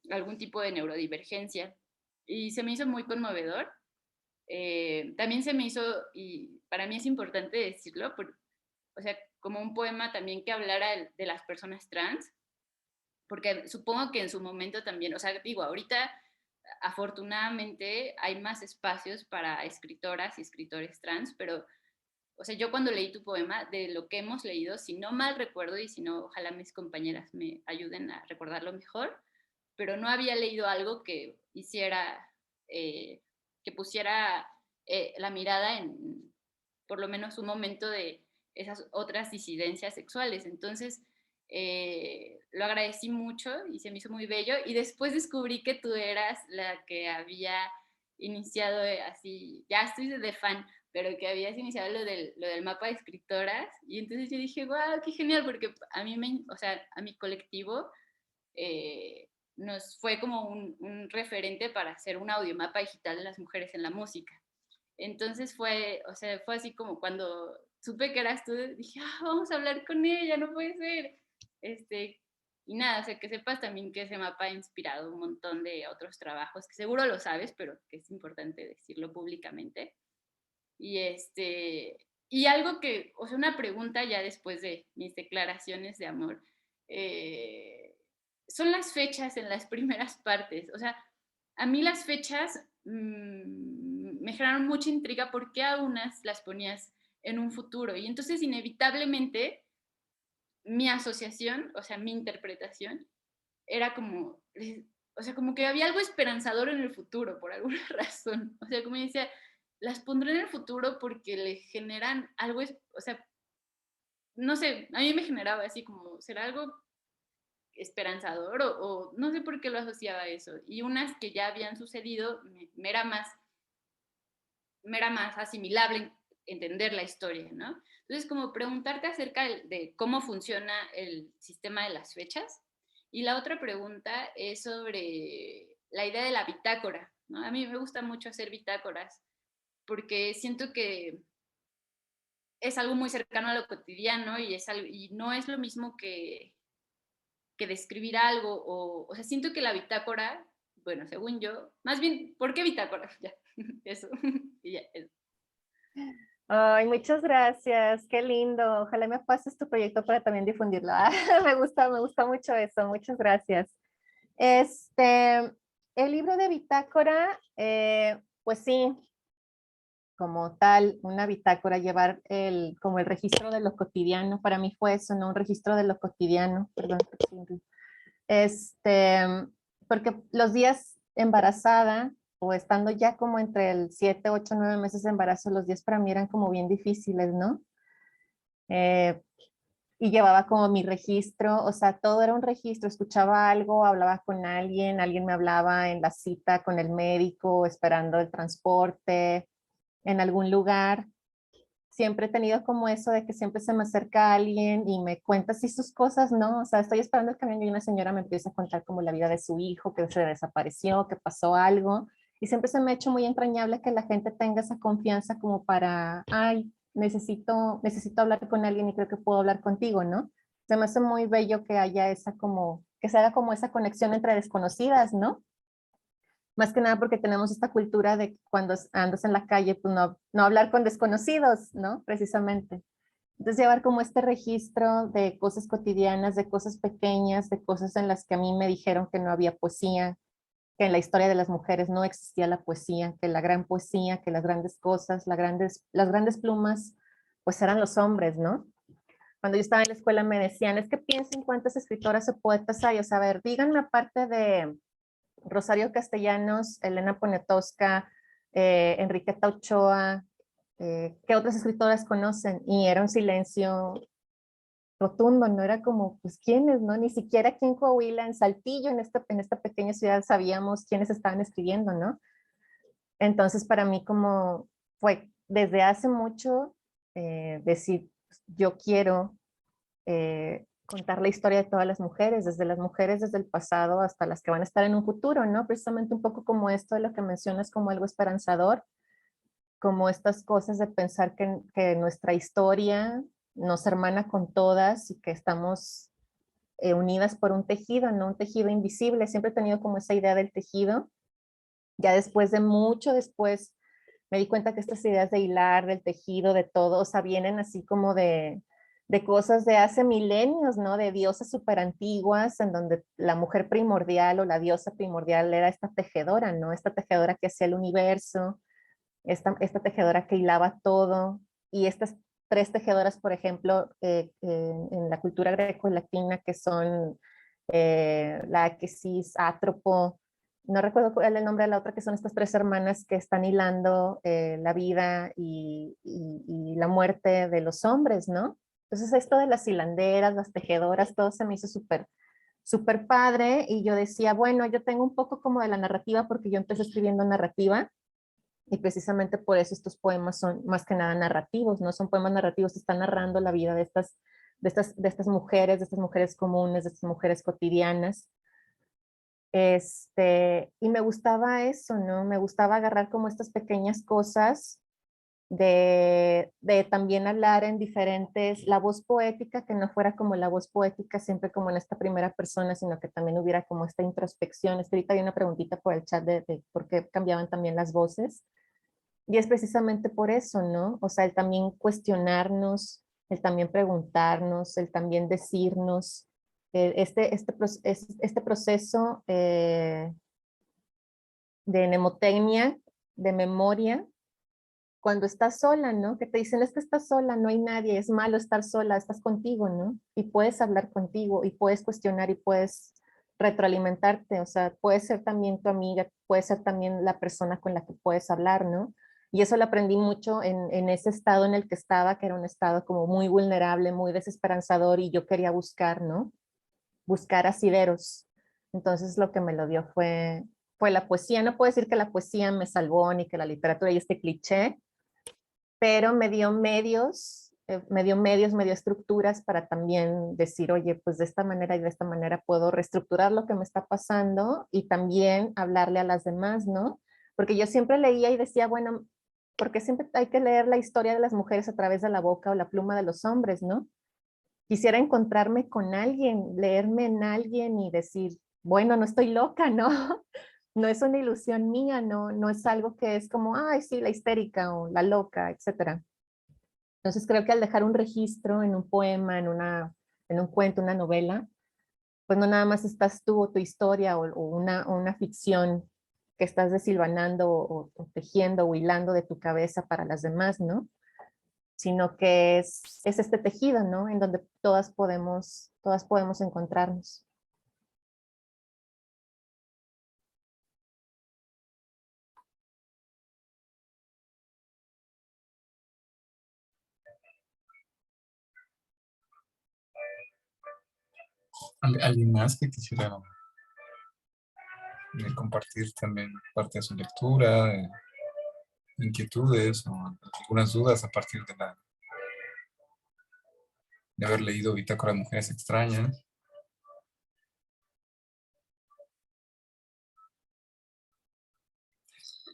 algún tipo de neurodivergencia. Y se me hizo muy conmovedor. También se me hizo, y para mí es importante decirlo, o sea, como un poema también que hablara de las personas trans, porque supongo que en su momento también, o sea, digo, ahorita afortunadamente hay más espacios para escritoras y escritores trans, pero o sea, yo cuando leí tu poema, de lo que hemos leído, si no mal recuerdo y si no, ojalá mis compañeras me ayuden a recordarlo mejor, pero no había leído algo que hiciera, que pusiera la mirada en por lo menos un momento de esas otras disidencias sexuales. Entonces, lo agradecí mucho y se me hizo muy bello. Y después descubrí que tú eras la que había iniciado así, ya estoy de fan, pero que habías iniciado lo del mapa de escritoras. Y entonces yo dije, wow, qué genial, porque a mí, o sea, a mi colectivo nos fue como un referente para hacer un audiomapa digital de las mujeres en la música. Entonces fue, o sea, fue así como cuando supe que eras tú, dije, vamos a hablar con ella, no puede ser. Y nada, o sea, que sepas también que ese mapa ha inspirado un montón de otros trabajos, que seguro lo sabes, pero que es importante decirlo públicamente. Y algo que, o sea, una pregunta ya después de mis declaraciones de amor, son las fechas en las primeras partes. O sea, a mí las fechas me generaron mucha intriga porque a unas las ponías en un futuro. Y entonces, inevitablemente, mi asociación, o sea, mi interpretación, era como, o sea, como que había algo esperanzador en el futuro, por alguna razón. O sea, como decía, las pondré en el futuro porque le generan algo, o sea, no sé, a mí me generaba así como, ¿será algo esperanzador o no sé por qué lo asociaba a eso? Y unas que ya habían sucedido me era más asimilable entender la historia, ¿no? Entonces, como preguntarte acerca de cómo funciona el sistema de las fechas Y la otra pregunta es sobre la idea de la bitácora, ¿no? A mí me gusta mucho hacer bitácoras porque siento que es algo muy cercano a lo cotidiano y no es lo mismo que describir algo. O sea, siento que la bitácora, bueno, según yo, más bien, ¿por qué bitácora? Ya, eso. Y ya, eso. Ay, muchas gracias, qué lindo. Ojalá me pases tu proyecto para también difundirlo. Me gusta mucho eso, muchas gracias. El libro de bitácora, pues sí, como tal, una bitácora, llevar como el registro de lo cotidiano. Para mí fue eso, ¿no? Un registro de lo cotidiano, perdón. Este, porque los días embarazada o estando ya como entre el 7, 8, 9 meses de embarazo, los días para mí eran como bien difíciles, ¿no? Eh, y llevaba como mi registro, o sea, todo era un registro, escuchaba algo, hablaba con alguien, alguien me hablaba en la cita con el médico, esperando el transporte, en algún lugar. Siempre he tenido como eso de que siempre se me acerca alguien y me cuenta así sus cosas, ¿no? O sea, estoy esperando el camión y una señora me empieza a contar como la vida de su hijo, que se desapareció, que pasó algo. Y siempre se me ha hecho muy entrañable que la gente tenga esa confianza como para, ay, necesito hablar con alguien y creo que puedo hablar contigo, ¿no? Se me hace muy bello que haya esa como, que se haga como esa conexión entre desconocidas, ¿no? Más que nada porque tenemos esta cultura de cuando andas en la calle, pues no hablar con desconocidos, ¿no? Precisamente. Entonces llevar como este registro de cosas cotidianas, de cosas pequeñas, de cosas en las que a mí me dijeron que no había poesía, que en la historia de las mujeres no existía la poesía, que la gran poesía, que las grandes cosas, las grandes plumas, pues eran los hombres, ¿no? Cuando yo estaba en la escuela me decían, es que piensen cuántas escritoras o poetas hay, o sea, a ver, díganme aparte de Rosario Castellanos, Elena Poniatowska, Enriqueta Ochoa, ¿qué otras escritoras conocen? Y era un silencio rotundo, no era como, pues, ¿quiénes, no? Ni siquiera aquí en Coahuila, en Saltillo, en esta pequeña ciudad, sabíamos quiénes estaban escribiendo, ¿no? Entonces, para mí como fue desde hace mucho decir, yo quiero contar la historia de todas las mujeres desde el pasado hasta las que van a estar en un futuro, ¿no? Precisamente un poco como esto de lo que mencionas como algo esperanzador, como estas cosas de pensar que nuestra historia nos hermana con todas y que estamos unidas por un tejido, ¿no? Un tejido invisible. Siempre he tenido como esa idea del tejido. Ya después de mucho después me di cuenta que estas ideas de hilar, del tejido, de todo, o sea, vienen así como de cosas de hace milenios, ¿no? De diosas súper antiguas, en donde la mujer primordial o la diosa primordial era esta tejedora, ¿no? Esta tejedora que hacía el universo, esta tejedora que hilaba todo, y estas tres tejedoras, por ejemplo, en la cultura greco-latina, que son la Aquesis, Átropo, no recuerdo cuál es el nombre de la otra, que son estas tres hermanas que están hilando la vida y la muerte de los hombres, ¿no? Entonces esto de las hilanderas, las tejedoras, todo se me hizo súper padre y yo decía, bueno, yo tengo un poco como de la narrativa porque yo empecé escribiendo narrativa y precisamente por eso estos poemas son más que nada narrativos, ¿no? Son poemas narrativos que están narrando la vida de estas mujeres comunes, de estas mujeres cotidianas. Y me gustaba eso, ¿no? Me gustaba agarrar como estas pequeñas cosas de también hablar en diferentes, la voz poética, que no fuera como la voz poética siempre como en esta primera persona, sino que también hubiera como esta introspección. Ahorita hay una preguntita por el chat de por qué cambiaban también las voces. Y es precisamente por eso, ¿no? O sea, el también cuestionarnos, el también preguntarnos, el también decirnos, este proceso de mnemotecnia, de memoria, cuando estás sola, ¿no? Que te dicen, es que estás sola, no hay nadie, es malo estar sola, estás contigo, ¿no? Y puedes hablar contigo y puedes cuestionar y puedes retroalimentarte, o sea, puedes ser también tu amiga, puedes ser también la persona con la que puedes hablar, ¿no? Y eso lo aprendí mucho en ese estado en el que estaba, que era un estado como muy vulnerable, muy desesperanzador y yo quería buscar, ¿no? Buscar asideros. Entonces lo que me lo dio fue la poesía. No puedo decir que la poesía me salvó ni que la literatura y este cliché, pero me dio medios medio medios, medio estructuras para también decir, oye, pues de esta manera y de esta manera puedo reestructurar lo que me está pasando y también hablarle a las demás, ¿no? Porque yo siempre leía y decía, bueno, porque siempre hay que leer la historia de las mujeres a través de la boca o la pluma de los hombres, ¿no? Quisiera encontrarme con alguien, leerme en alguien y decir, bueno, no estoy loca, ¿no? No es una ilusión mía, no, no es algo que es como, ay, sí, la histérica o la loca, etcétera. Entonces creo que al dejar un registro en un poema, en un cuento, una novela, pues no nada más estás tú o tu historia o una ficción que estás desilvanando o tejiendo o hilando de tu cabeza para las demás, ¿no? Sino que es este tejido, ¿no? En donde todas podemos encontrarnos. ¿Alguien más que quisiera compartir también parte de su lectura, inquietudes o algunas dudas a partir de haber leído Bitácora de Mujeres Extrañas?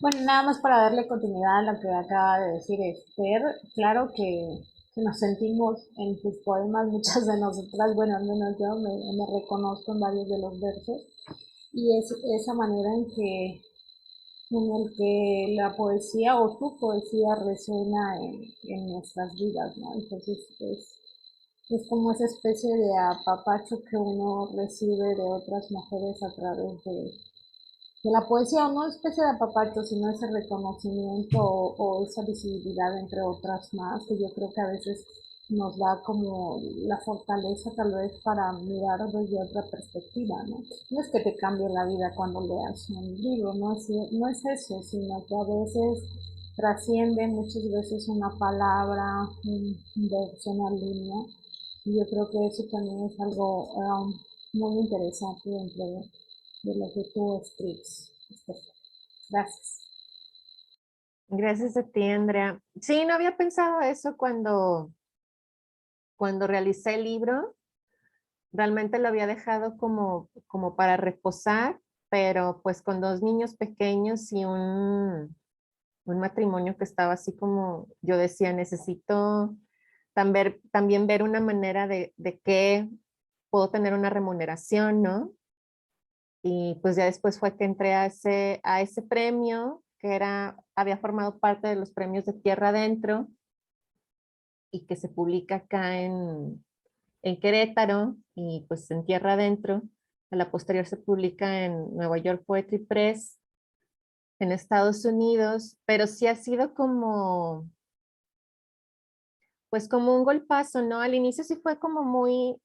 Bueno, nada más para darle continuidad a lo que acaba de decir Esther, claro que nos sentimos en tus poemas, muchas de nosotras, bueno, al menos yo me reconozco en varios de los versos, y es esa manera en el que la poesía o tu poesía resuena en nuestras vidas, ¿no? Entonces es como esa especie de apapacho que uno recibe de otras mujeres a través de la poesía, o no especie de apapacho, sino ese reconocimiento o esa visibilidad entre otras más, que yo creo que a veces nos da como la fortaleza tal vez para mirar desde otra perspectiva, ¿no? No es que te cambie la vida cuando leas un libro, no es eso, sino que a veces trasciende muchas veces una palabra, un verso, una línea, y yo creo que eso también es algo muy interesante dentro de lo que tú escribes. Gracias. Gracias a ti, Andrea. Sí, no había pensado eso cuando realicé el libro. Realmente lo había dejado como para reposar, pero pues con dos niños pequeños y un matrimonio que estaba así como, yo decía, necesito también ver una manera de que puedo tener una remuneración, ¿no? Y pues ya después fue que entré a ese premio, que había formado parte de los premios de Tierra Adentro y que se publica acá en Querétaro y pues en Tierra Adentro. A la posterior se publica en Nueva York Poetry Press, en Estados Unidos, pero sí ha sido pues como un golpazo, ¿no? Al inicio sí fue como muy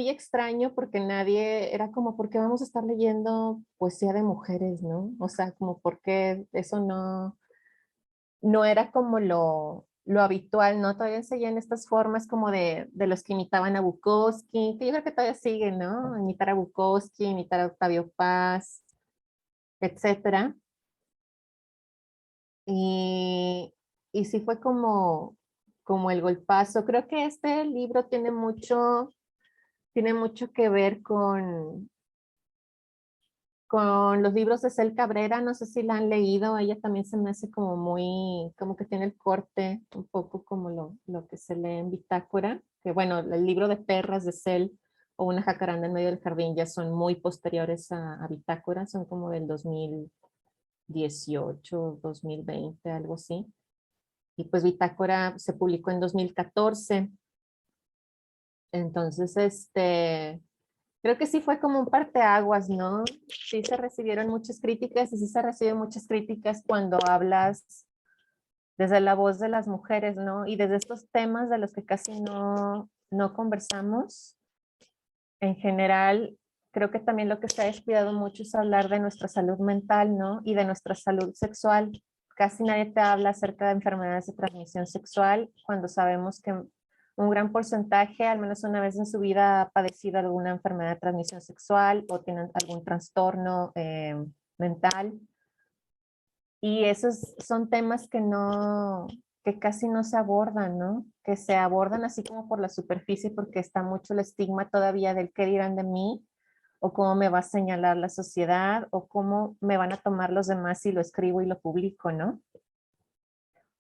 extraño porque nadie, era como, ¿por qué vamos a estar leyendo poesía de mujeres, no? O sea, como, ¿por qué eso no era como lo habitual, ¿no? Todavía seguían estas formas como de los que imitaban a Bukowski, que yo creo que todavía siguen, ¿no? Imitar a Bukowski, imitar a Octavio Paz, etcétera. Y, y sí fue como el golpazo. Creo que este libro tiene mucho que ver con los libros de Cel Cabrera, no sé si la han leído, ella también se me hace como que tiene el corte un poco como lo que se lee en Bitácora, que bueno, el libro de Perras de Cel o Una jacaranda en medio del jardín ya son muy posteriores a Bitácora, son como del 2018, 2020, algo así. Y pues Bitácora se publicó en 2014. Entonces, creo que sí fue como un parteaguas, ¿no? Sí se recibieron muchas críticas y sí se reciben muchas críticas cuando hablas desde la voz de las mujeres, ¿no? Y desde estos temas de los que casi no conversamos. En general, creo que también lo que se ha descuidado mucho es hablar de nuestra salud mental, ¿no? Y de nuestra salud sexual. Casi nadie te habla acerca de enfermedades de transmisión sexual cuando sabemos que un gran porcentaje, al menos una vez en su vida, ha padecido alguna enfermedad de transmisión sexual o tienen algún trastorno mental. Y esos son temas que que casi no se abordan, ¿no? Que se abordan así como por la superficie porque está mucho el estigma todavía del qué dirán de mí, o cómo me va a señalar la sociedad, o cómo me van a tomar los demás si lo escribo y lo publico, ¿no?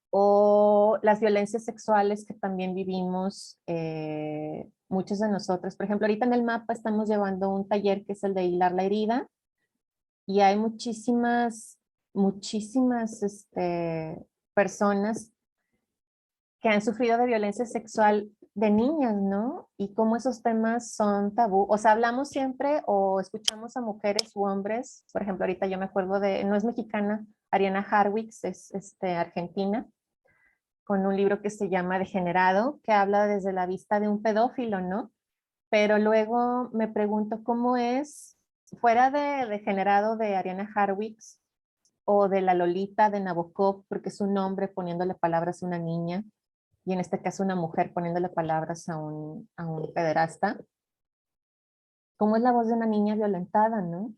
O las violencias sexuales que también vivimos muchos de nosotros. Por ejemplo, ahorita en el mapa estamos llevando un taller que es el de hilar la herida, y hay muchísimas personas que han sufrido de violencia sexual de niñas, ¿no? Y cómo esos temas son tabú. O sea, hablamos siempre o escuchamos a mujeres u hombres, por ejemplo, ahorita yo me acuerdo de, no es mexicana, Ariana Harwitz, es argentina, con un libro que se llama Degenerado, que habla desde la vista de un pedófilo, ¿no? Pero luego me pregunto cómo es, fuera de Degenerado de Ariana Harwitz o de la Lolita de Nabokov, porque es un hombre poniéndole palabras a una niña, y en este caso una mujer poniéndole palabras a un pederasta, ¿cómo es la voz de una niña violentada, no?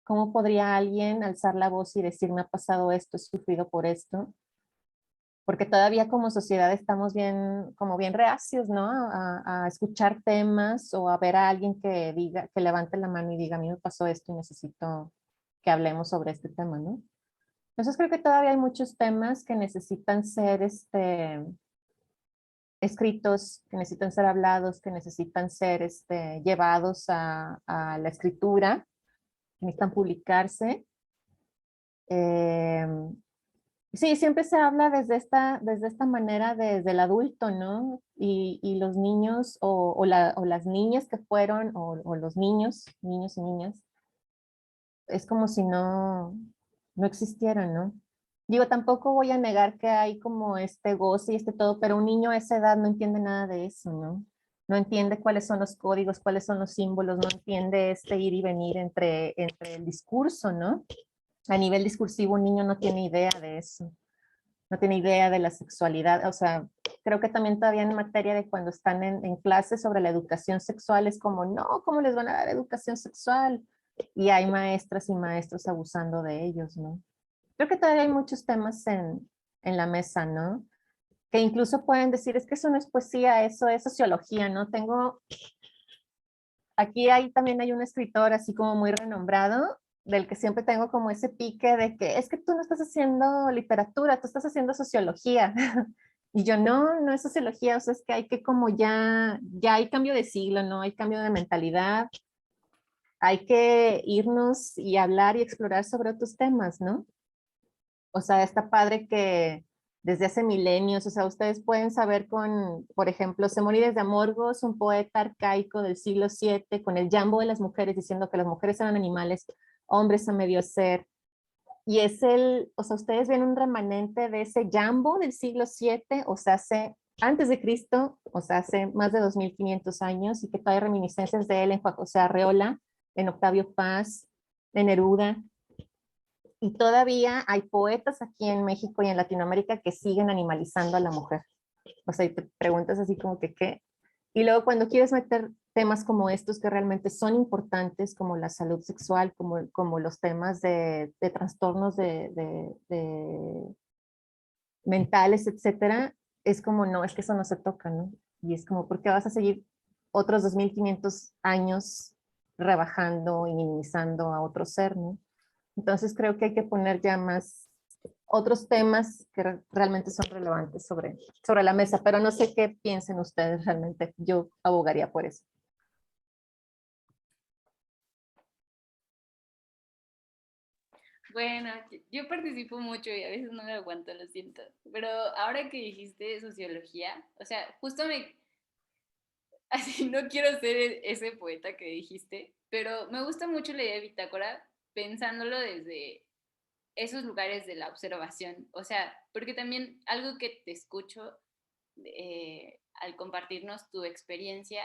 ¿Cómo podría alguien alzar la voz y decir, me ha pasado esto, he sufrido por esto? Porque todavía como sociedad estamos bien, como bien reacios, ¿no? A escuchar temas o a ver a alguien que diga, que levante la mano y diga, a mí me pasó esto y necesito que hablemos sobre este tema, ¿no? Entonces creo que todavía hay muchos temas que necesitan ser escritos, que necesitan ser hablados, que necesitan ser llevados a la escritura, que necesitan publicarse. Eh, sí, siempre se habla desde esta manera, desde el adulto, ¿no? Y los niños o las niñas que fueron, o los niños y niñas, es como si no existieran, ¿no? Digo, tampoco voy a negar que hay como este goce y todo, pero un niño a esa edad no entiende nada de eso, ¿no? No entiende cuáles son los códigos, cuáles son los símbolos, no entiende este ir y venir entre el discurso, ¿no? A nivel discursivo, un niño no tiene idea de eso, no tiene idea de la sexualidad. O sea, creo que también todavía en materia de cuando están en clases sobre la educación sexual, es como, no, ¿cómo les van a dar educación sexual? Y hay maestras y maestros abusando de ellos, ¿no? Creo que todavía hay muchos temas en la mesa, ¿no? Que incluso pueden decir, es que eso no es poesía, eso es sociología, ¿no? También hay un escritor así como muy renombrado, del que siempre tengo como ese pique de que es que tú no estás haciendo literatura, tú estás haciendo sociología. Y yo, no es sociología, o sea, es que hay que como ya hay cambio de siglo, ¿no? Hay cambio de mentalidad, hay que irnos y hablar y explorar sobre otros temas, ¿no? O sea, está padre que desde hace milenios, o sea, ustedes pueden saber por ejemplo, Simónides de Amorgos, un poeta arcaico del siglo VII, con el jambo de las mujeres, diciendo que las mujeres eran animales, hombres a medio ser. Y o sea, ustedes ven un remanente de ese jambo del siglo VII, o sea, antes de Cristo, o sea, hace más de 2500 años, y que todavía hay reminiscencias de él en Juan José Arreola, en Octavio Paz, en Neruda. Y todavía hay poetas aquí en México y en Latinoamérica que siguen animalizando a la mujer. O sea, y te preguntas así como que qué. Y luego cuando quieres meter temas como estos que realmente son importantes, como la salud sexual, como los temas de trastornos mentales, etcétera, es como, no, es que eso no se toca, ¿no? Y es como, ¿por qué vas a seguir otros 2500 años rebajando y minimizando a otro ser, ¿no? Entonces creo que hay que poner ya más otros temas que realmente son relevantes sobre la mesa, pero no sé qué piensen ustedes realmente. Yo abogaría por eso. Bueno, yo participo mucho y a veces no me aguanto, lo siento. Pero ahora que dijiste sociología, o sea, justo así no quiero ser ese poeta que dijiste, pero me gusta mucho la idea de Bitácora pensándolo desde esos lugares de la observación. O sea, porque también algo que te escucho al compartirnos tu experiencia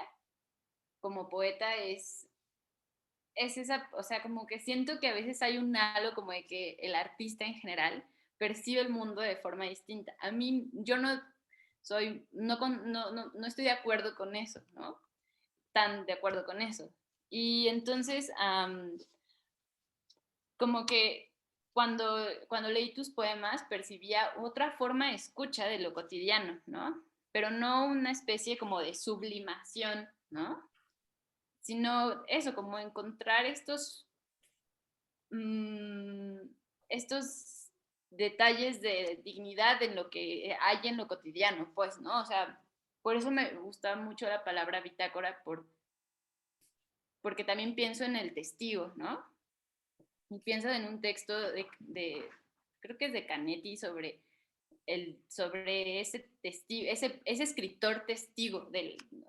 como poeta es esa, o sea, como que siento que a veces hay un halo como de que el artista en general percibe el mundo de forma distinta. A mí, yo no soy, no estoy de acuerdo con eso, ¿no? Tan de acuerdo con eso. Y entonces, como que cuando leí tus poemas percibía otra forma de escucha de lo cotidiano, ¿no? Pero no una especie como de sublimación, ¿no? Sino eso, como encontrar estos detalles de dignidad en lo que hay en lo cotidiano, pues, ¿no? O sea, por eso me gusta mucho la palabra bitácora, porque también pienso en el testigo, ¿no? Y pienso en un texto creo que es de Canetti, sobre ese testigo, ese escritor testigo,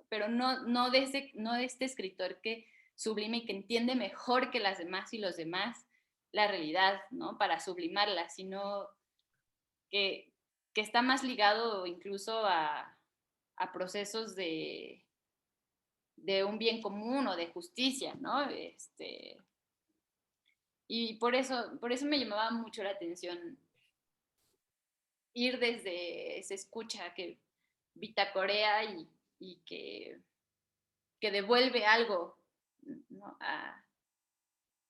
pero no de este escritor que sublime y que entiende mejor que las demás y los demás la realidad, ¿no? Para sublimarla, sino que está más ligado incluso a procesos de un bien común o de justicia, ¿no? Y por eso me llamaba mucho la atención ir desde esa escucha que bitacorea y que devuelve algo, ¿no?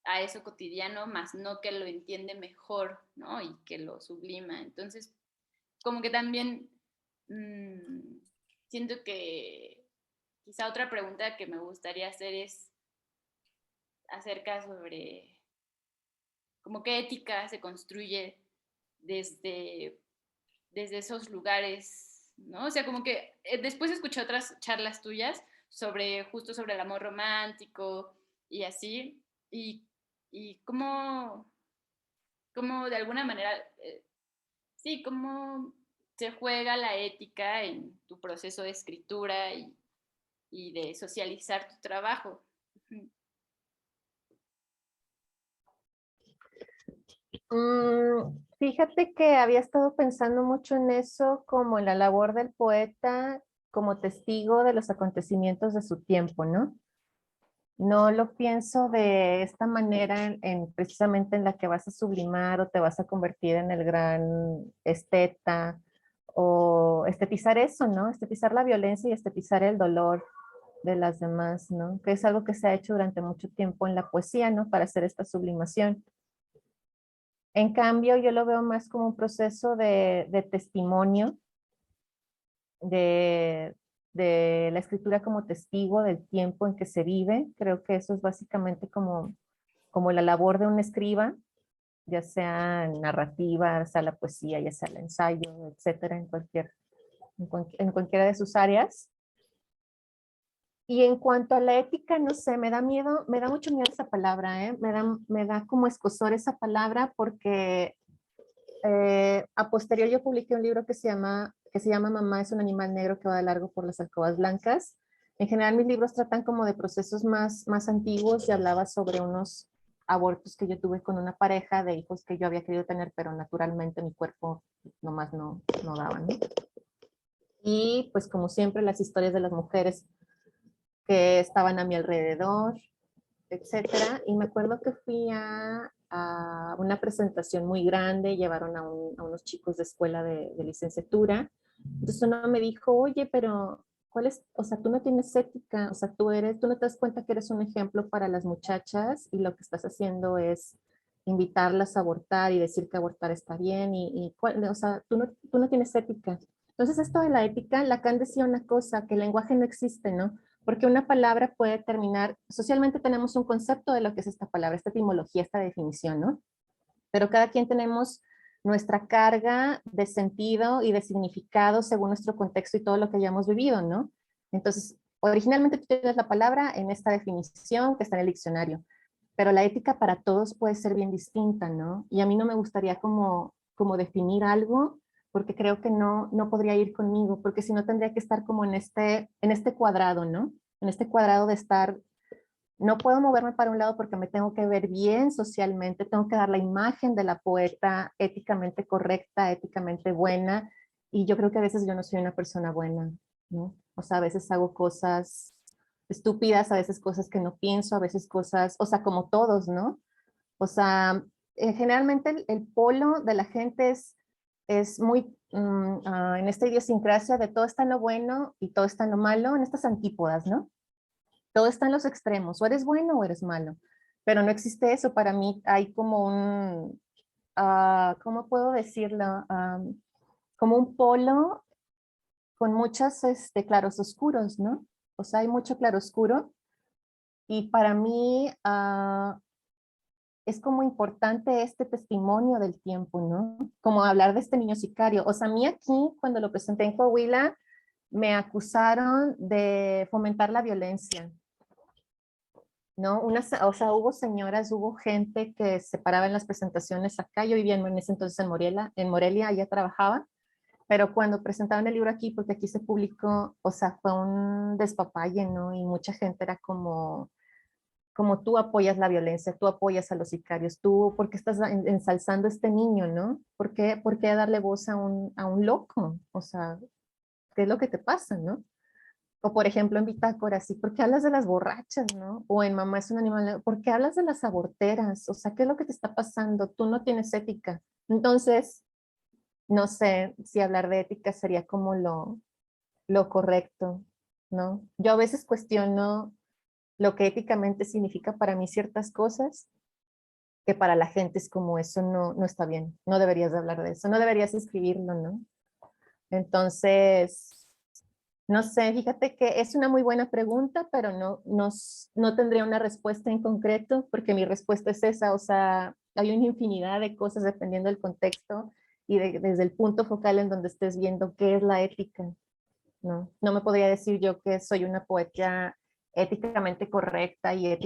a eso cotidiano, más no que lo entiende mejor, ¿no? Y que lo sublima. Entonces, como que también siento que quizá otra pregunta que me gustaría hacer es acerca sobre como qué ética se construye desde esos lugares, ¿no? O sea, como que después escuché otras charlas tuyas justo sobre el amor romántico y así, y cómo de alguna manera, sí, cómo se juega la ética en tu proceso de escritura y de socializar tu trabajo. Fíjate que había estado pensando mucho en eso, como en la labor del poeta como testigo de los acontecimientos de su tiempo, ¿no? No lo pienso de esta manera precisamente en la que vas a sublimar o te vas a convertir en el gran esteta o estetizar eso, ¿no? Estetizar la violencia y estetizar el dolor de las demás, ¿no? Que es algo que se ha hecho durante mucho tiempo en la poesía, ¿no? Para hacer esta sublimación. En cambio, yo lo veo más como un proceso de testimonio, de la escritura como testigo del tiempo en que se vive. Creo que eso es básicamente como la labor de un escriba, ya sea narrativa, ya sea la poesía, ya sea el ensayo, etcétera, en cualquiera de sus áreas. Y en cuanto a la ética, no sé, me da mucho miedo esa palabra, ¿eh? Me da como escozor esa palabra porque a posterior yo publiqué un libro que se llama Mamá es un animal negro que va de largo por las alcobas blancas. En general mis libros tratan como de procesos más antiguos y hablaba sobre unos abortos que yo tuve con una pareja de hijos que yo había querido tener, pero naturalmente mi cuerpo nomás no daba, ¿no? Y pues como siempre las historias de las mujeres que estaban a mi alrededor, etcétera. Y me acuerdo que fui a una presentación muy grande, llevaron a unos chicos de escuela de licenciatura. Entonces uno me dijo, oye, pero o sea, tú no tienes ética, o sea, tú no te das cuenta que eres un ejemplo para las muchachas y lo que estás haciendo es invitarlas a abortar y decir que abortar está bien o sea, tú no tienes ética. Entonces esto de la ética, Lacan decía una cosa, que el lenguaje no existe, ¿no? Porque una palabra puede terminar, socialmente tenemos un concepto de lo que es esta palabra, esta etimología, esta definición, ¿no? Pero cada quien tenemos nuestra carga de sentido y de significado según nuestro contexto y todo lo que hayamos vivido, ¿no? Entonces, originalmente tú tienes la palabra en esta definición que está en el diccionario, pero la ética para todos puede ser bien distinta, ¿no? Y a mí no me gustaría como definir algo porque creo que no podría ir conmigo, porque si no tendría que estar como en este cuadrado, ¿no? En este cuadrado de estar, no puedo moverme para un lado porque me tengo que ver bien socialmente, tengo que dar la imagen de la poeta éticamente correcta, éticamente buena, y yo creo que a veces yo no soy una persona buena, ¿no? O sea, a veces hago cosas estúpidas, a veces cosas que no pienso, a veces cosas, o sea, como todos, ¿no? O sea, generalmente el polo de la gente es muy en esta idiosincrasia de todo está en lo bueno y todo está en lo malo, en estas antípodas, ¿no? Todo está en los extremos, o eres bueno o eres malo, pero no existe eso. Para mí hay como ¿cómo puedo decirlo? Como un polo con muchos claros oscuros, ¿no? O sea, hay mucho claroscuro y para mí es como importante este testimonio del tiempo, ¿no? Como hablar de este niño sicario. O sea, a mí aquí, cuando lo presenté en Coahuila, me acusaron de fomentar la violencia, ¿no? O sea, hubo señoras, hubo gente que se paraba en las presentaciones acá. Yo vivía en ese entonces en Morelia, allá trabajaba. Pero cuando presentaron el libro aquí, porque aquí se publicó, o sea, fue un despapalle, ¿no? Y mucha gente era como tú apoyas la violencia, tú apoyas a los sicarios, tú, ¿por qué estás ensalzando a este niño, no? Por qué darle voz a un loco? O sea, ¿qué es lo que te pasa, no? O por ejemplo en Bitácora, sí, ¿por qué hablas de las borrachas, no? O en Mamá es un animal, ¿por qué hablas de las aborteras? O sea, ¿qué es lo que te está pasando? Tú no tienes ética. Entonces, no sé si hablar de ética sería como lo correcto, ¿no? Yo a veces cuestiono lo que éticamente significa para mí ciertas cosas, que para la gente es como eso no está bien, no deberías de hablar de eso, no deberías escribirlo, ¿no? Entonces, no sé, fíjate que es una muy buena pregunta, pero no tendría una respuesta en concreto, porque mi respuesta es esa, o sea, hay una infinidad de cosas dependiendo del contexto y desde el punto focal en donde estés viendo qué es la ética, ¿no? No me podría decir yo que soy una poeta éticamente correcta y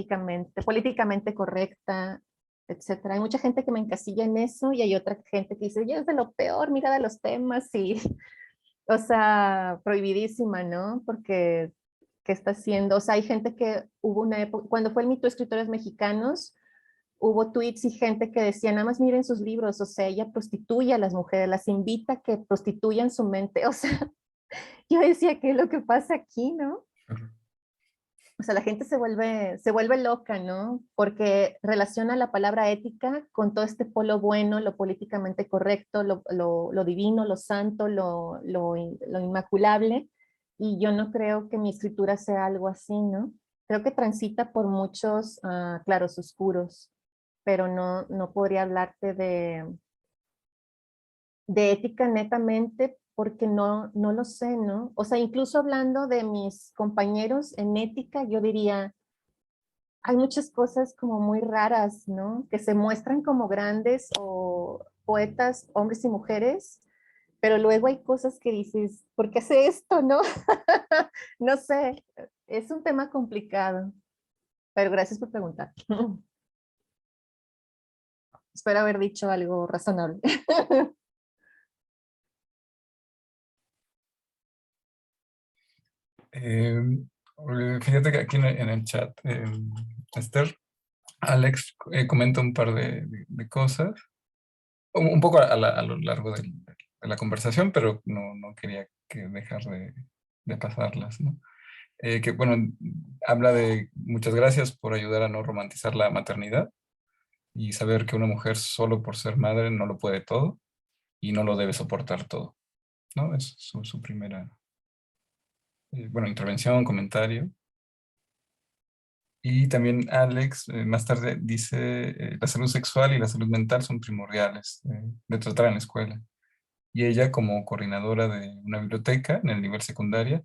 políticamente correcta, etcétera. Hay mucha gente que me encasilla en eso y hay otra gente que dice, ya es de lo peor, mira de los temas y, o sea, prohibidísima, ¿no? Porque, ¿qué está haciendo? O sea, hay gente que hubo una época, cuando fue el mito de escritores mexicanos, hubo tweets y gente que decía, nada más miren sus libros, o sea, ella prostituye a las mujeres, las invita a que prostituyan su mente, o sea, yo decía, ¿qué es lo que pasa aquí, no? O sea, la gente se vuelve loca, ¿no? Porque relaciona la palabra ética con todo este polo bueno, lo políticamente correcto, lo divino, lo santo, lo inmaculable. Y yo no creo que mi escritura sea algo así, ¿no? Creo que transita por muchos claros oscuros, pero no podría hablarte de ética netamente porque no lo sé, ¿no? O sea, incluso hablando de mis compañeros en ética, yo diría, hay muchas cosas como muy raras, ¿no? Que se muestran como grandes o poetas, hombres y mujeres, pero luego hay cosas que dices, ¿por qué hace esto, no? No sé, es un tema complicado, pero gracias por preguntar. Espero haber dicho algo razonable. Fíjate que aquí en el chat, Esther, Alex comenta un par de cosas, un poco a lo largo de la conversación, pero no quería que dejar de pasarlas, ¿no? Que bueno, habla de muchas gracias por ayudar a no romantizar la maternidad y saber que una mujer solo por ser madre no lo puede todo y no lo debe soportar todo, ¿no? Es su primera, bueno, intervención, comentario. Y también Alex más tarde dice, la salud sexual y la salud mental son primordiales de tratar en la escuela. Y ella, como coordinadora de una biblioteca en el nivel secundaria,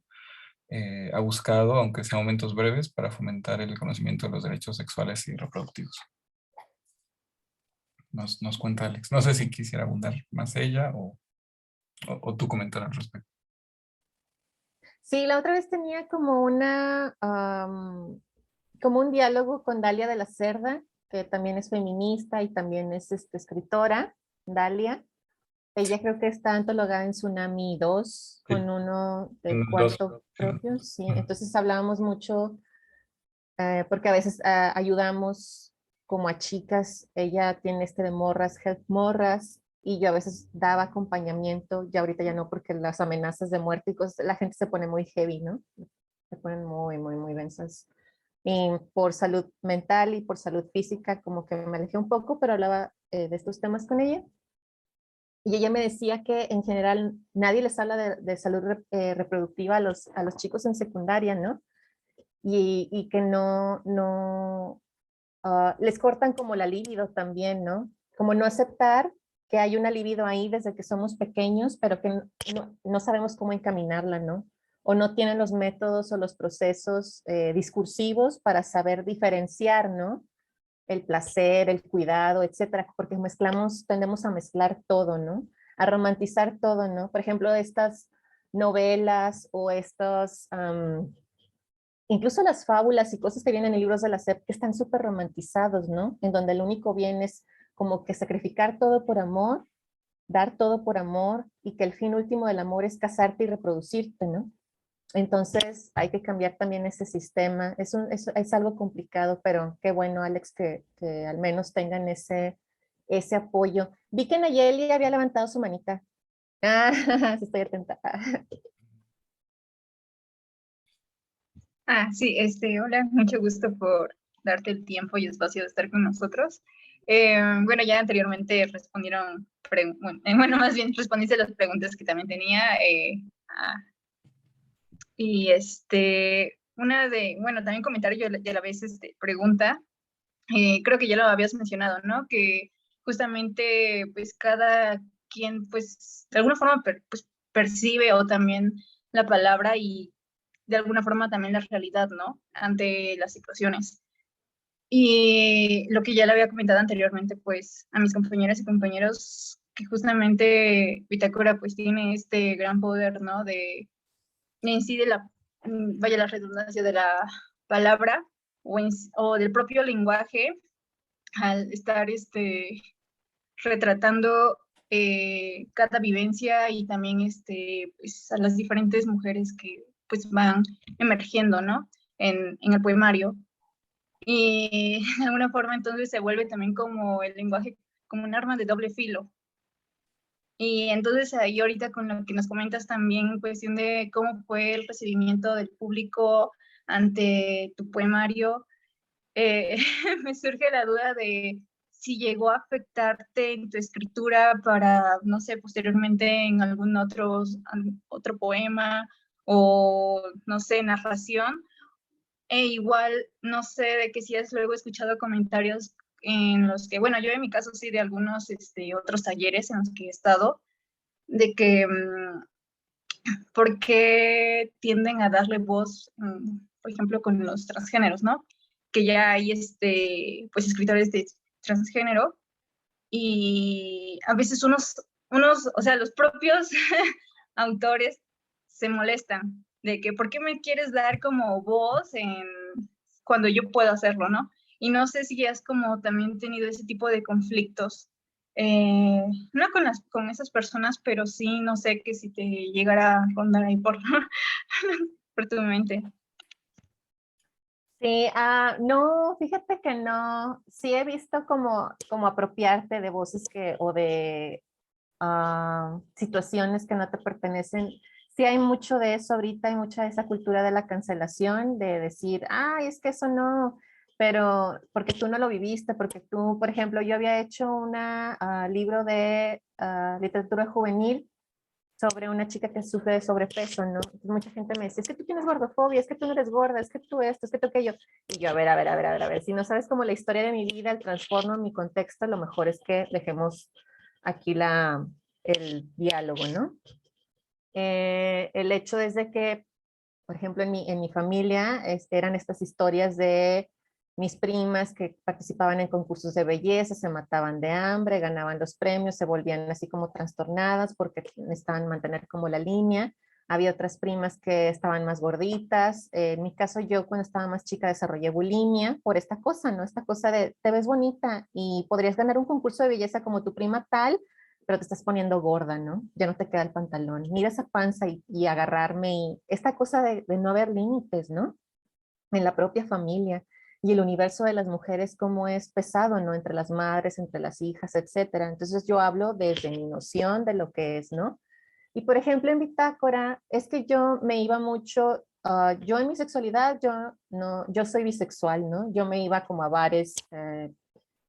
ha buscado, aunque sea momentos breves, para fomentar el conocimiento de los derechos sexuales y reproductivos. Nos cuenta Alex. No sé si quisiera abundar más ella o tú comentar al respecto. Sí, la otra vez tenía como como un diálogo con Dalia de la Cerda, que también es feminista y también es escritora, Dalia. Ella creo que está antologada en Tsunami 2 Sí. con uno de Dos. cuarto Sí. propio, sí. Ujú. Entonces hablábamos mucho, porque a veces ayudamos como a chicas, ella tiene este de morras, help morras, y yo a veces daba acompañamiento, ya ahorita ya no, porque las amenazas de muerte y cosas, la gente se pone muy heavy, ¿no? Se ponen muy densas. Y por salud mental y por salud física, como que me alejé un poco, pero hablaba de estos temas con ella. Y ella me decía que en general nadie les habla de salud reproductiva a los chicos en secundaria, ¿no? Y que les cortan como la libido también, ¿no? como no aceptar que hay una libido ahí desde que somos pequeños, pero que no sabemos cómo encaminarla, ¿no? O no tienen los métodos o los procesos discursivos para saber diferenciar, ¿no? El placer, el cuidado, etcétera, porque tendemos a mezclar todo, ¿no? A romantizar todo, ¿no? Por ejemplo, estas novelas o estos, incluso las fábulas y cosas que vienen en libros de la SEP que están súper romantizados, ¿no? En donde el único bien es como que sacrificar todo por amor, dar todo por amor y que el fin último del amor es casarte y reproducirte, ¿no? Entonces hay que cambiar también ese sistema. Es algo complicado, pero qué bueno, Alex, que al menos tengan ese apoyo. Vi que Nayeli había levantado su manita. Ah, sí, estoy atenta. Sí, hola, mucho gusto por darte el tiempo y espacio de estar con nosotros. Bueno, ya anteriormente respondieron, bueno, más bien respondiste las preguntas que también tenía. Y bueno, también comentario y a la vez pregunta, creo que ya lo habías mencionado, ¿no? Que justamente, pues, cada quien, pues, de alguna forma pues, percibe o también la palabra y de alguna forma también la realidad, ¿no? Ante las situaciones. Y lo que ya le había comentado anteriormente, pues, a mis compañeras y compañeros, que justamente Bitácora, pues, tiene este gran poder, ¿no? De incide vaya la redundancia de la palabra o del propio lenguaje al estar retratando cada vivencia y también pues, a las diferentes mujeres que pues van emergiendo, ¿no? En el poemario. Y de alguna forma entonces se vuelve también como el lenguaje, como un arma de doble filo. Y entonces ahí ahorita con lo que nos comentas también en cuestión de cómo fue el recibimiento del público ante tu poemario, me surge la duda de si llegó a afectarte en tu escritura para, no sé, posteriormente en algún otro poema o, no sé, narración. E igual, no sé, de que si has luego escuchado comentarios en los que, bueno, yo en mi caso sí de algunos otros talleres en los que he estado, de que por qué tienden a darle voz, por ejemplo, con los transgéneros, ¿no? Que ya hay pues escritores de transgénero y a veces o sea, los propios autores se molestan de que ¿por qué me quieres dar como voz cuando yo puedo hacerlo, ¿no? Y no sé si has como también tenido ese tipo de conflictos, no con esas personas, pero sí, no sé, que si te llegara a rondar ahí por tu mente. Sí, no, fíjate que no, sí he visto como apropiarte de voces o de situaciones que no te pertenecen. Sí hay mucho de eso ahorita, hay mucha de esa cultura de la cancelación, de decir, ay, es que eso no, pero porque tú no lo viviste, porque tú, por ejemplo, yo había hecho un libro de literatura juvenil sobre una chica que sufre de sobrepeso, ¿no? Entonces, mucha gente me dice, es que tú tienes gordofobia, es que tú no eres gorda, es que tú esto, es que tú aquello. Y yo, a ver, si no sabes como la historia de mi vida, el trastorno, mi contexto, lo mejor es que dejemos aquí el diálogo, ¿no? El hecho es de que, por ejemplo, en mi familia eran estas historias de mis primas que participaban en concursos de belleza, se mataban de hambre, ganaban los premios, se volvían así como trastornadas porque necesitaban mantener como la línea. Había otras primas que estaban más gorditas. En mi caso, yo cuando estaba más chica desarrollé bulimia por esta cosa, ¿no? Esta cosa de te ves bonita y podrías ganar un concurso de belleza como tu prima tal, pero te estás poniendo gorda, ¿no? Ya no te queda el pantalón. Mira esa panza y agarrarme y esta cosa de no haber límites, ¿no? En la propia familia y el universo de las mujeres, cómo es pesado, ¿no? Entre las madres, entre las hijas, etcétera. Entonces yo hablo desde mi noción de lo que es, ¿no? Y por ejemplo, en Bitácora, es que yo me iba mucho, yo en mi sexualidad, yo soy bisexual, ¿no? Yo me iba como a bares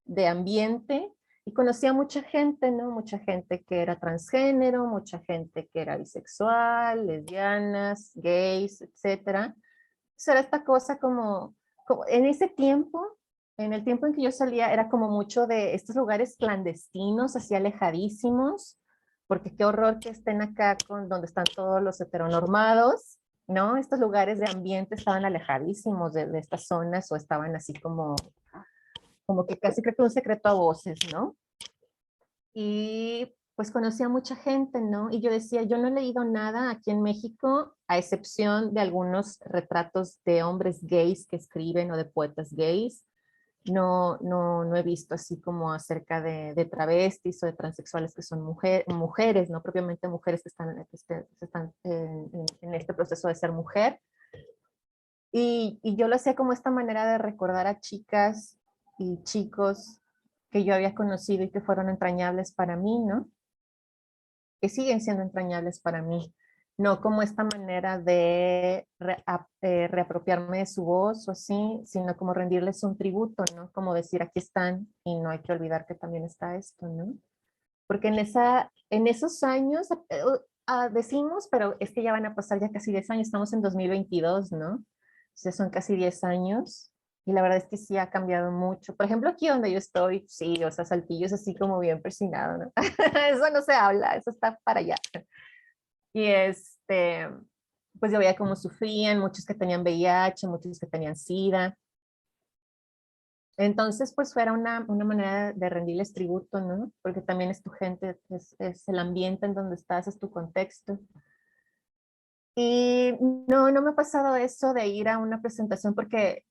de ambiente y conocía mucha gente, ¿no? Mucha gente que era transgénero, mucha gente que era bisexual, lesbianas, gays, etcétera. Entonces era esta cosa como en ese tiempo en el tiempo en que yo salía era como mucho de estos lugares clandestinos, así alejadísimos, porque qué horror que estén acá con donde están todos los heteronormados, ¿no? Estos lugares de ambiente estaban alejadísimos de estas zonas o estaban así como que casi creo que un secreto a voces, ¿no? Y pues conocí a mucha gente, ¿no? Y yo decía, yo no he leído nada aquí en México, a excepción de algunos retratos de hombres gays que escriben o de poetas gays. No he visto así como acerca de travestis o de transexuales que son mujeres, no propiamente mujeres que están en este proceso de ser mujer. Y yo lo hacía como esta manera de recordar a chicas y chicos que yo había conocido y que fueron entrañables para mí, ¿no? Que siguen siendo entrañables para mí. No como esta manera de reapropiarme de su voz o así, sino como rendirles un tributo, ¿no? Como decir, aquí están y no hay que olvidar que también está esto, ¿no? Porque en esos años, decimos, pero es que ya van a pasar ya casi 10 años, estamos en 2022, ¿no? O sea, son casi 10 años y la verdad es que sí ha cambiado mucho. Por ejemplo, aquí donde yo estoy, sí, o sea, Saltillo es así como bien persinado, ¿no? Eso no se habla, eso está para allá. Y pues yo veía cómo sufrían, muchos que tenían VIH, muchos que tenían SIDA. Entonces, pues fuera una manera de rendirles tributo, ¿no? Porque también es tu gente, es el ambiente en donde estás, es tu contexto. Y no me ha pasado eso de ir a una presentación porque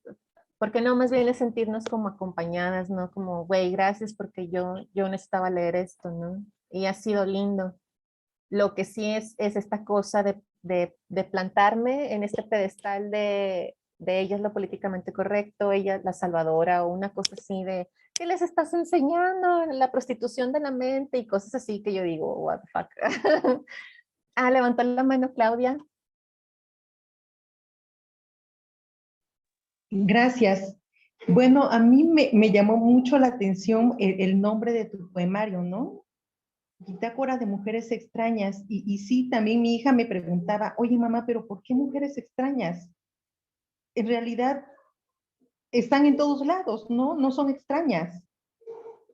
no, más bien es sentirnos como acompañadas, ¿no? Como, güey, gracias porque yo necesitaba leer esto, ¿no? Y ha sido lindo. Lo que sí es esta cosa de plantarme en este pedestal de ella es lo políticamente correcto, ella es la salvadora o una cosa así de, ¿qué les estás enseñando? La prostitución de la mente y cosas así que yo digo, what the fuck. Levantó la mano Claudia. Gracias. Bueno, a mí me llamó mucho la atención el nombre de tu poemario, ¿no? Bitácora de mujeres extrañas. Y sí, también mi hija me preguntaba, oye mamá, pero ¿por qué mujeres extrañas? En realidad están en todos lados, ¿no? No son extrañas.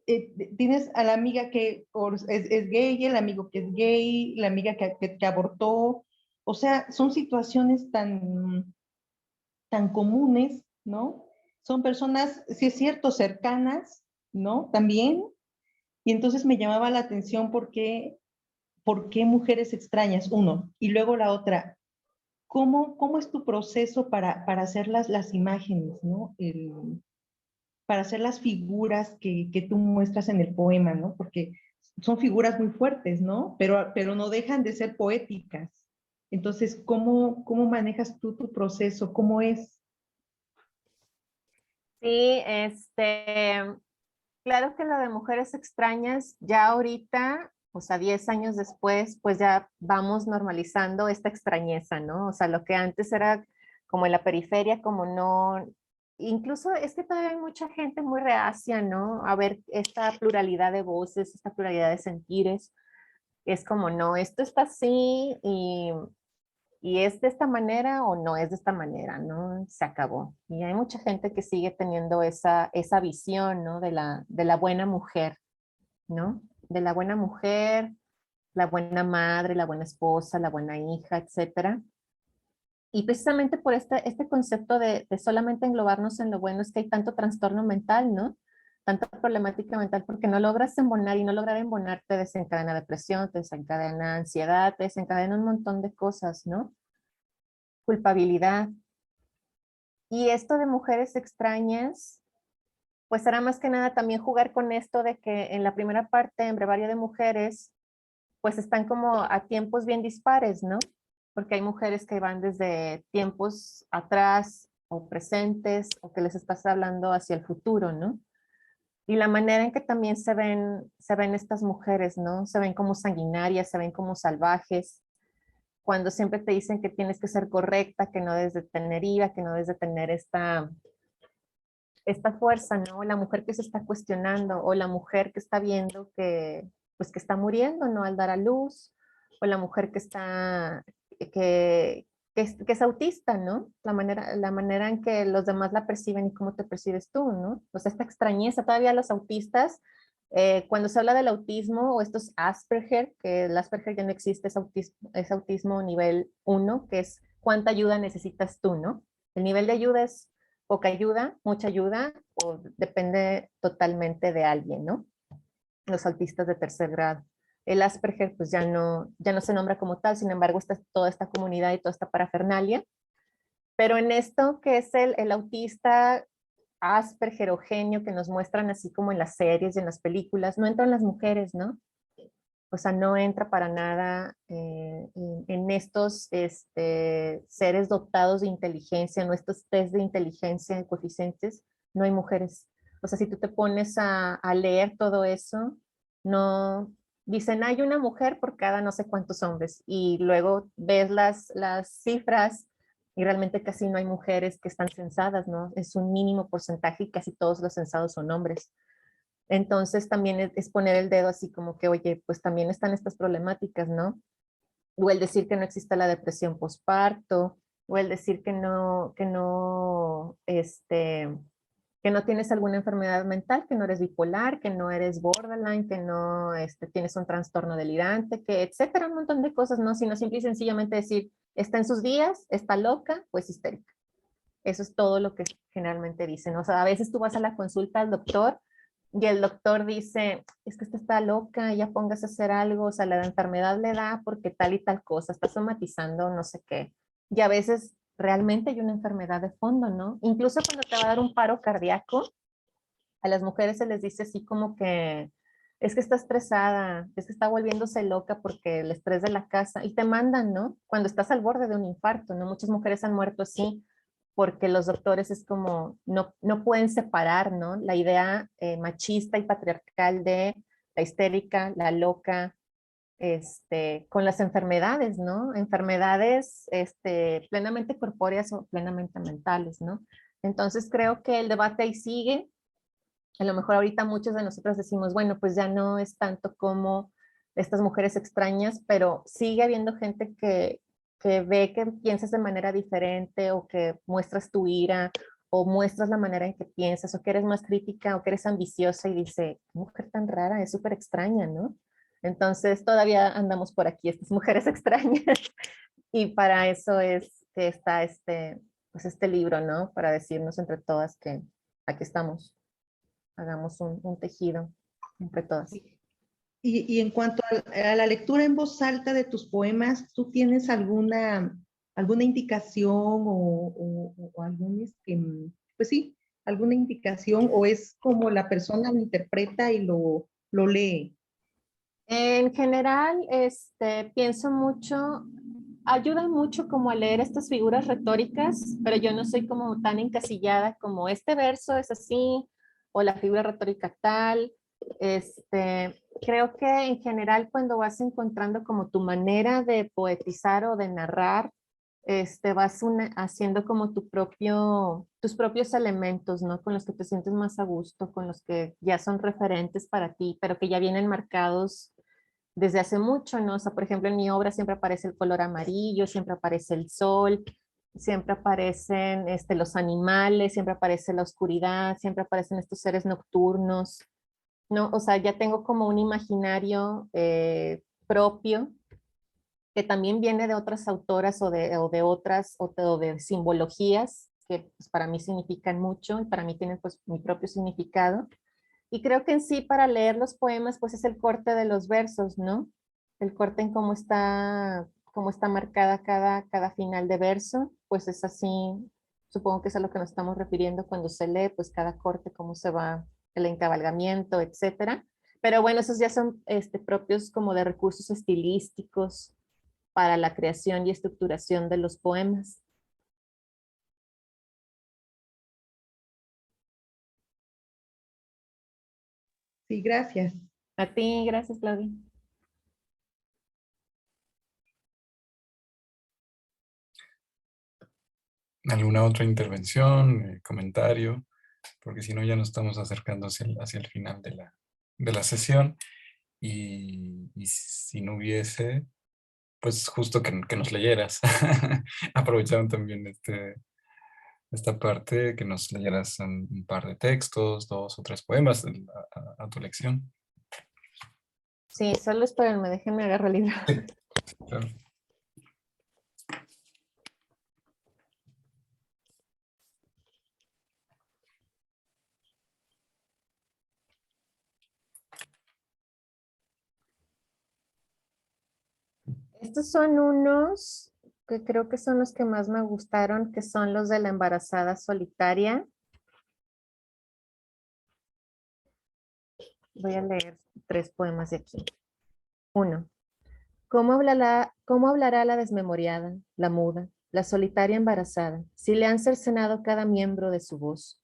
Tienes a la amiga que es gay, el amigo que es gay, la amiga que abortó. O sea, son situaciones tan comunes, ¿no? Son personas, sí es cierto, cercanas, ¿no? También. Y entonces me llamaba la atención por qué mujeres extrañas, uno. Y luego la otra, ¿cómo es tu proceso para hacer las imágenes, ¿no? Para hacer las figuras que tú muestras en el poema, ¿no? Porque son figuras muy fuertes, ¿no? Pero no dejan de ser poéticas. Entonces, ¿cómo manejas tú tu proceso? ¿Cómo es? Sí, claro que lo de mujeres extrañas, ya ahorita, o sea, 10 años después, pues ya vamos normalizando esta extrañeza, ¿no? O sea, lo que antes era como en la periferia, como no, incluso es que todavía hay mucha gente muy reacia, ¿no? A ver esta pluralidad de voces, esta pluralidad de sentires. Es como, no, esto está así y es de esta manera o no es de esta manera, ¿no? Se acabó. Y hay mucha gente que sigue teniendo esa visión, ¿no? De la buena mujer, ¿no? De la buena mujer, la buena madre, la buena esposa, la buena hija, etcétera. Y precisamente por este concepto de solamente englobarnos en lo bueno es que hay tanto trastorno mental, ¿no? Tanta problemática mental porque no logras embonar y no lograr embonar te desencadena depresión, te desencadena ansiedad, te desencadena un montón de cosas, ¿no? Culpabilidad. Y esto de mujeres extrañas, pues será más que nada también jugar con esto de que en la primera parte, en Brevario de Mujeres, pues están como a tiempos bien dispares, ¿no? Porque hay mujeres que van desde tiempos atrás o presentes o que les estás hablando hacia el futuro, ¿no? Y la manera en que también se ven estas mujeres, ¿no? Se ven como sanguinarias, se ven como salvajes, cuando siempre te dicen que tienes que ser correcta, que no debes de tener ira, que no debes de tener esta fuerza, ¿no? La mujer que se está cuestionando o la mujer que está viendo que, pues que está muriendo, ¿no? Al dar a luz, o la mujer que está, que, que es autista, ¿no? La manera en que los demás la perciben y cómo te percibes tú, ¿no? O sea, esta extrañeza, todavía los autistas, cuando se habla del autismo o estos Asperger, que el Asperger ya no existe, es autismo nivel 1, que es cuánta ayuda necesitas tú, ¿no? El nivel de ayuda es poca ayuda, mucha ayuda, o depende totalmente de alguien, ¿no? Los autistas de tercer grado. El Asperger pues ya no se nombra como tal, sin embargo está toda esta comunidad y toda esta parafernalia. Pero en esto que es el autista Asperger o genio que nos muestran así como en las series y en las películas, no entran las mujeres, ¿no? O sea, no entra para nada en estos seres dotados de inteligencia, no estos test de inteligencia y coeficientes, no hay mujeres. O sea, si tú te pones a leer todo eso, no, dicen, hay una mujer por cada no sé cuántos hombres, y luego ves las cifras y realmente casi no hay mujeres que están censadas, ¿no? Es un mínimo porcentaje y casi todos los censados son hombres. Entonces también es poner el dedo así como que, oye, pues también están estas problemáticas, ¿no? O el decir que no existe la depresión postparto, o el decir que no tienes alguna enfermedad mental, que no eres bipolar, que no eres borderline, que no tienes un trastorno delirante, que etcétera, un montón de cosas, ¿no? Sino simple y sencillamente decir, está en sus días, está loca, pues histérica. Eso es todo lo que generalmente dicen. O sea, a veces tú vas a la consulta al doctor y el doctor dice, es que esta está loca, ya póngase a hacer algo, o sea, la enfermedad le da porque tal y tal cosa, está somatizando no sé qué. Y a veces realmente hay una enfermedad de fondo, ¿no? Incluso cuando te va a dar un paro cardíaco, a las mujeres se les dice así como que es que está estresada, es que está volviéndose loca porque el estrés de la casa, y te mandan, ¿no? Cuando estás al borde de un infarto, ¿no? Muchas mujeres han muerto así porque los doctores es como, no pueden separar, ¿no? La idea machista y patriarcal de la histérica, la loca, con las enfermedades, ¿no? Enfermedades plenamente corpóreas o plenamente mentales, ¿no? Entonces creo que el debate ahí sigue. A lo mejor ahorita muchos de nosotros decimos, bueno, pues ya no es tanto como estas mujeres extrañas, pero sigue habiendo gente que ve que piensas de manera diferente o que muestras tu ira o muestras la manera en que piensas o que eres más crítica o que eres ambiciosa y dice, qué mujer tan rara, es súper extraña, ¿no? Entonces todavía andamos por aquí, estas mujeres extrañas, y para eso es que está pues este libro, ¿no? Para decirnos entre todas que aquí estamos, hagamos un tejido entre todas. Y en cuanto a la lectura en voz alta de tus poemas, ¿tú tienes alguna indicación o algún, pues sí, alguna indicación o es como la persona lo interpreta y lo lee? En general, pienso mucho, ayuda mucho como a leer estas figuras retóricas, pero yo no soy como tan encasillada como este verso es así, o la figura retórica tal. Creo que en general cuando vas encontrando como tu manera de poetizar o de narrar, vas haciendo como tus propios elementos, ¿no? Con los que te sientes más a gusto, con los que ya son referentes para ti, pero que ya vienen marcados desde hace mucho, ¿no? O sea, por ejemplo, en mi obra siempre aparece el color amarillo, siempre aparece el sol, siempre aparecen los animales, siempre aparece la oscuridad, siempre aparecen estos seres nocturnos, ¿no? O sea, ya tengo como un imaginario propio que también viene de otras autoras o de simbologías que pues, para mí significan mucho y para mí tienen pues mi propio significado. Y creo que en sí para leer los poemas pues es el corte de los versos, ¿no? El corte en cómo está marcada cada final de verso, pues es así, supongo que es a lo que nos estamos refiriendo cuando se lee, pues cada corte, cómo se va el encabalgamiento, etcétera. Pero bueno, esos ya son propios como de recursos estilísticos para la creación y estructuración de los poemas. Sí, gracias. A ti, gracias, Claudia. ¿Alguna otra intervención, comentario? Porque si no ya nos estamos acercando hacia el final de la sesión y si no hubiese, pues justo que nos leyeras. Aprovecharon también esta parte, que nos leyeras un par de textos, 2 o 3 poemas a tu lección. Sí, solo espérenme, déjenme agarrar el libro. Sí, claro. Estos son unos que creo que son los que más me gustaron, que son los de la embarazada solitaria. Voy a leer 3 poemas de aquí. 1. ¿Cómo hablará la desmemoriada, la muda, la solitaria embarazada, si le han cercenado cada miembro de su voz?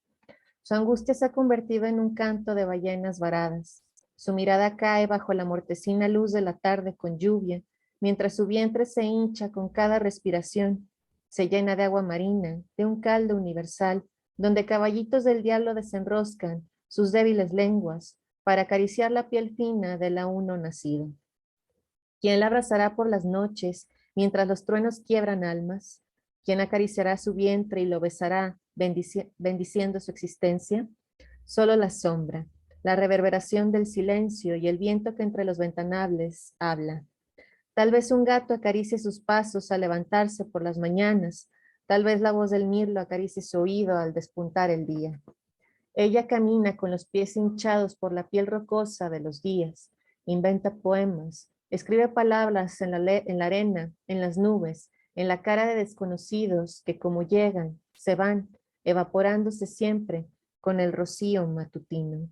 Su angustia se ha convertido en un canto de ballenas varadas. Su mirada cae bajo la mortecina luz de la tarde con lluvia, mientras su vientre se hincha con cada respiración. Se llena de agua marina, de un caldo universal, donde caballitos del diablo desenroscan sus débiles lenguas para acariciar la piel fina del aún no nacido. ¿Quién la abrazará por las noches mientras los truenos quiebran almas? ¿Quién acariciará su vientre y lo besará, bendiciendo su existencia? Solo la sombra, la reverberación del silencio y el viento que entre los ventanales habla. Tal vez un gato acaricie sus pasos al levantarse por las mañanas. Tal vez la voz del mirlo acaricie su oído al despuntar el día. Ella camina con los pies hinchados por la piel rocosa de los días. Inventa poemas. Escribe palabras en la arena, en las nubes, en la cara de desconocidos que como llegan, se van, evaporándose siempre con el rocío matutino.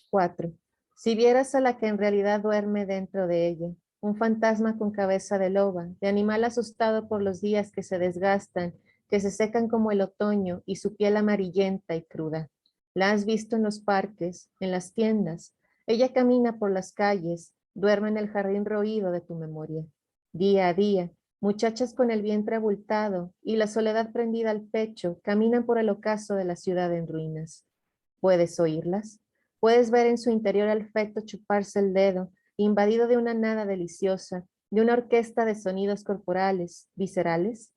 4. Si vieras a la que en realidad duerme dentro de ella, un fantasma con cabeza de loba, de animal asustado por los días que se desgastan, que se secan como el otoño y su piel amarillenta y cruda. La has visto en los parques, en las tiendas. Ella camina por las calles, duerme en el jardín roído de tu memoria. Día a día, muchachas con el vientre abultado y la soledad prendida al pecho caminan por el ocaso de la ciudad en ruinas. ¿Puedes oírlas? Puedes ver en su interior al feto chuparse el dedo, invadido de una nada deliciosa, de una orquesta de sonidos corporales, viscerales.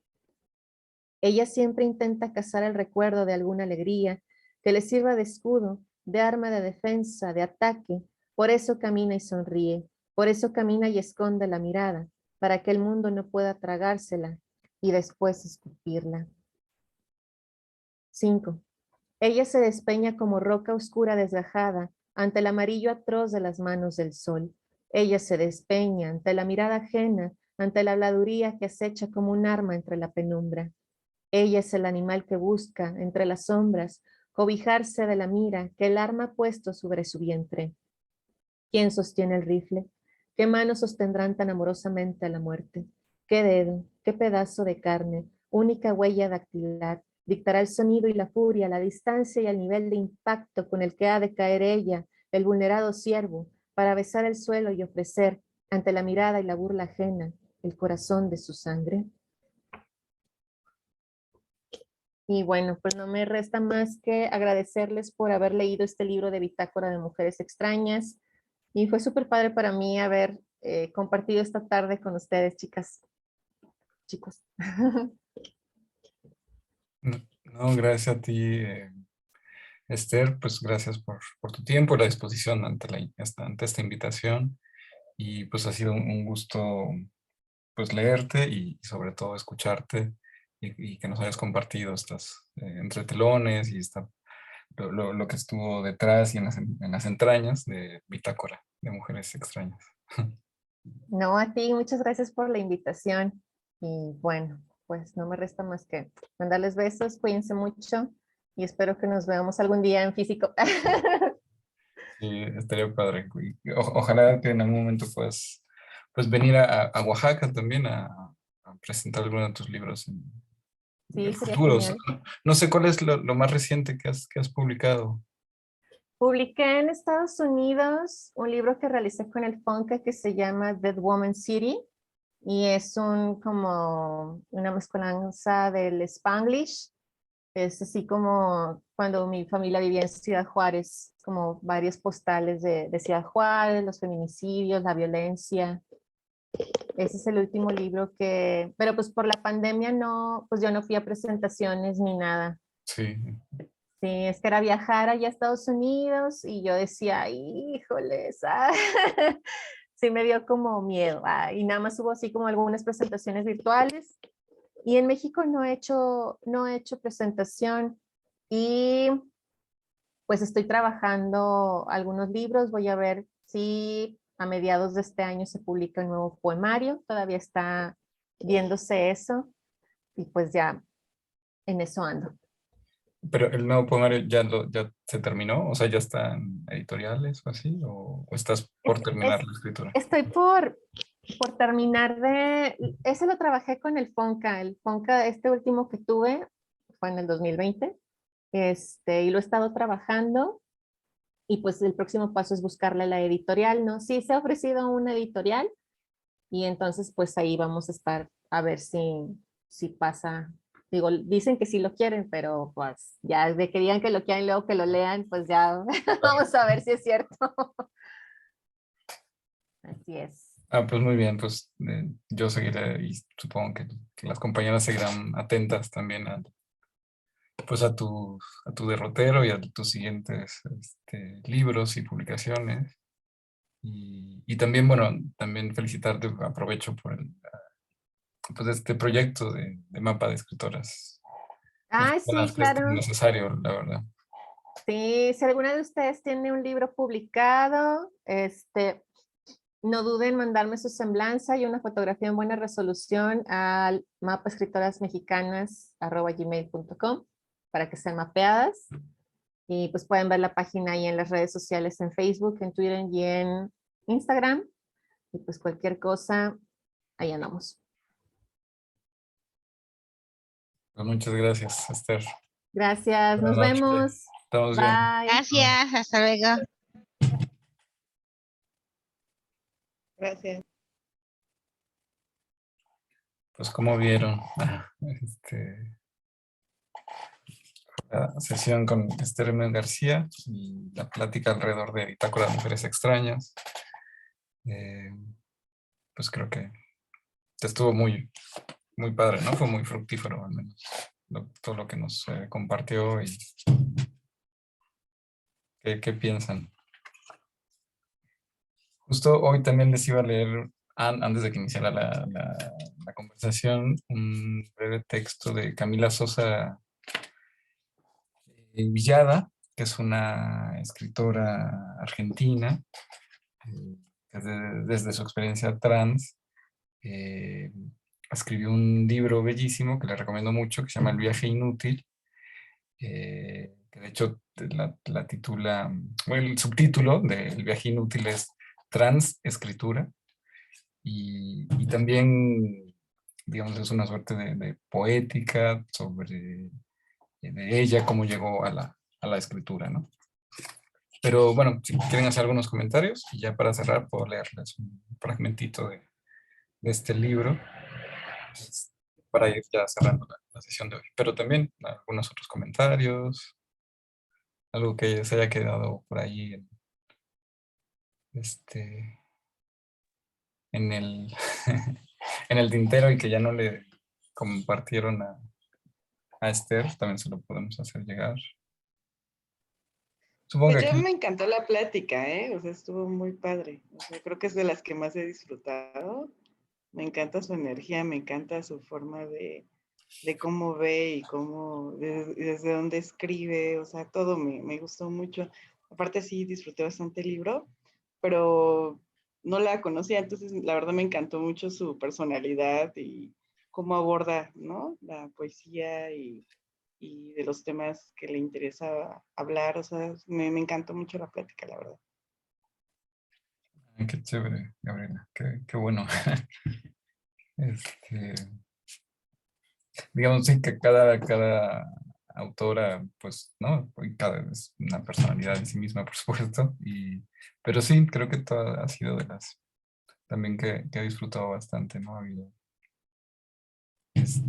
Ella siempre intenta cazar el recuerdo de alguna alegría que le sirva de escudo, de arma de defensa, de ataque. Por eso camina y sonríe, por eso camina y esconde la mirada, para que el mundo no pueda tragársela y después escupirla. 5. Ella se despeña como roca oscura desgajada ante el amarillo atroz de las manos del sol. Ella se despeña ante la mirada ajena, ante la habladuría que acecha como un arma entre la penumbra. Ella es el animal que busca, entre las sombras, cobijarse de la mira que el arma ha puesto sobre su vientre. ¿Quién sostiene el rifle? ¿Qué manos sostendrán tan amorosamente a la muerte? ¿Qué dedo? ¿Qué pedazo de carne? Única huella dactilar dictará el sonido y la furia, la distancia y el nivel de impacto con el que ha de caer ella, el vulnerado siervo, para besar el suelo y ofrecer, ante la mirada y la burla ajena, el corazón de su sangre. Y bueno, pues no me resta más que agradecerles por haber leído este libro de Bitácora de Mujeres Extrañas. Y fue súper padre para mí haber compartido esta tarde con ustedes, chicas, chicos. No, gracias a ti, Esther, pues gracias por tu tiempo y la disposición ante esta invitación. Y pues ha sido un gusto pues leerte y sobre todo escucharte y que nos hayas compartido estas entre telones y lo que estuvo detrás y en las entrañas de Bitácora de Mujeres Extrañas. No, a ti, muchas gracias por la invitación. Y bueno, pues no me resta más que mandarles besos, cuídense mucho y espero que nos veamos algún día en físico. Sí, estaría padre. Ojalá que en algún momento puedas pues venir a Oaxaca también a presentar alguno de tus libros en Sí, el sería futuro. genial. No sé cuál es lo más reciente que has publicado. Publiqué en Estados Unidos un libro que realicé con el FONCA que se llama Dead Woman City y es como una mezcolanza del Spanglish. Es así como cuando mi familia vivía en Ciudad Juárez, como varios postales de Ciudad Juárez, los feminicidios, la violencia. Ese es el último libro que, pero pues por la pandemia no, pues yo no fui a presentaciones ni nada. Sí. Sí, es que era viajar allá a Estados Unidos y yo decía, híjoles, sí me dio como miedo. Y nada más hubo así como algunas presentaciones virtuales. Y en México no he hecho presentación y pues estoy trabajando algunos libros. Voy a ver si a mediados de este año se publica un nuevo poemario. Todavía está viéndose eso y pues ya en eso ando. Pero el nuevo poemario ya se terminó, o sea, ya está en editoriales o así, o estás por terminar la escritura. Estoy por terminar ese lo trabajé con el Fonca, este último que tuve fue en el 2020, y lo he estado trabajando y pues el próximo paso es buscarle la editorial, ¿no? Sí, se ha ofrecido una editorial y entonces pues ahí vamos a estar a ver si pasa. Digo, dicen que sí lo quieren, pero pues ya de que digan que lo quieren, luego que lo lean, pues ya vamos a ver si es cierto. Así es. Pues muy bien, pues yo seguiré y supongo que las compañeras seguirán atentas también pues a tu derrotero y a tus siguientes libros y publicaciones. Y también, bueno, también felicitarte, aprovecho por pues este proyecto de mapa de escritoras Sí, mexicanas, que es claro. necesario, la verdad. Sí, si alguna de ustedes tiene un libro publicado, no duden en mandarme su semblanza y una fotografía en buena resolución al mapaescritorasmexicanas@gmail.com para que sean mapeadas. Y pues pueden ver la página ahí en las redes sociales, en Facebook, en Twitter y en Instagram. Y pues cualquier cosa, ahí andamos. Pues muchas gracias, Esther. Gracias, Buenas nos noches. vemos. Estamos bien. Bye. Gracias, hasta luego. Gracias. Pues como vieron, la sesión con Esther M. García y la plática alrededor de Bitácora de Mujeres Extrañas. Pues creo que estuvo muy, muy padre, ¿no? Fue muy fructífero, al menos, todo lo que nos compartió. Y ¿qué piensan? Justo hoy también les iba a leer, antes de que iniciara la conversación, un breve texto de Camila Sosa Villada, que es una escritora argentina, que desde su experiencia trans, escribió un libro bellísimo que le recomiendo mucho, que se llama El viaje inútil, que de hecho la titula, bueno, el subtítulo del viaje inútil es Trans Escritura, y también, digamos, es una suerte de poética sobre de ella, cómo llegó a la escritura, ¿no? Pero bueno, si quieren hacer algunos comentarios, y ya para cerrar puedo leerles un fragmentito de este libro, para ir ya cerrando la sesión de hoy. Pero también algunos otros comentarios, algo que se haya quedado por ahí en el, en el tintero y que ya no le compartieron a Esther, también se lo podemos hacer llegar. Supongo Pues que yo aquí... me encantó la plática, ¿eh? O sea, estuvo muy padre. O sea, creo que es de las que más he disfrutado. Me encanta su energía, me encanta su forma de cómo ve y cómo, desde dónde escribe, o sea, todo me gustó mucho. Aparte sí disfruté bastante el libro, pero no la conocía, entonces la verdad me encantó mucho su personalidad y cómo aborda, ¿no? La poesía y de los temas que le interesaba hablar, o sea, me encantó mucho la plática, la verdad. Ay, qué chévere, Gabriela, qué bueno. Digamos, sí, que cada autora, pues, ¿no? Y cada es una personalidad en sí misma, por supuesto. Pero sí, creo que toda ha sido de las también que he disfrutado bastante, ¿no? Ha habido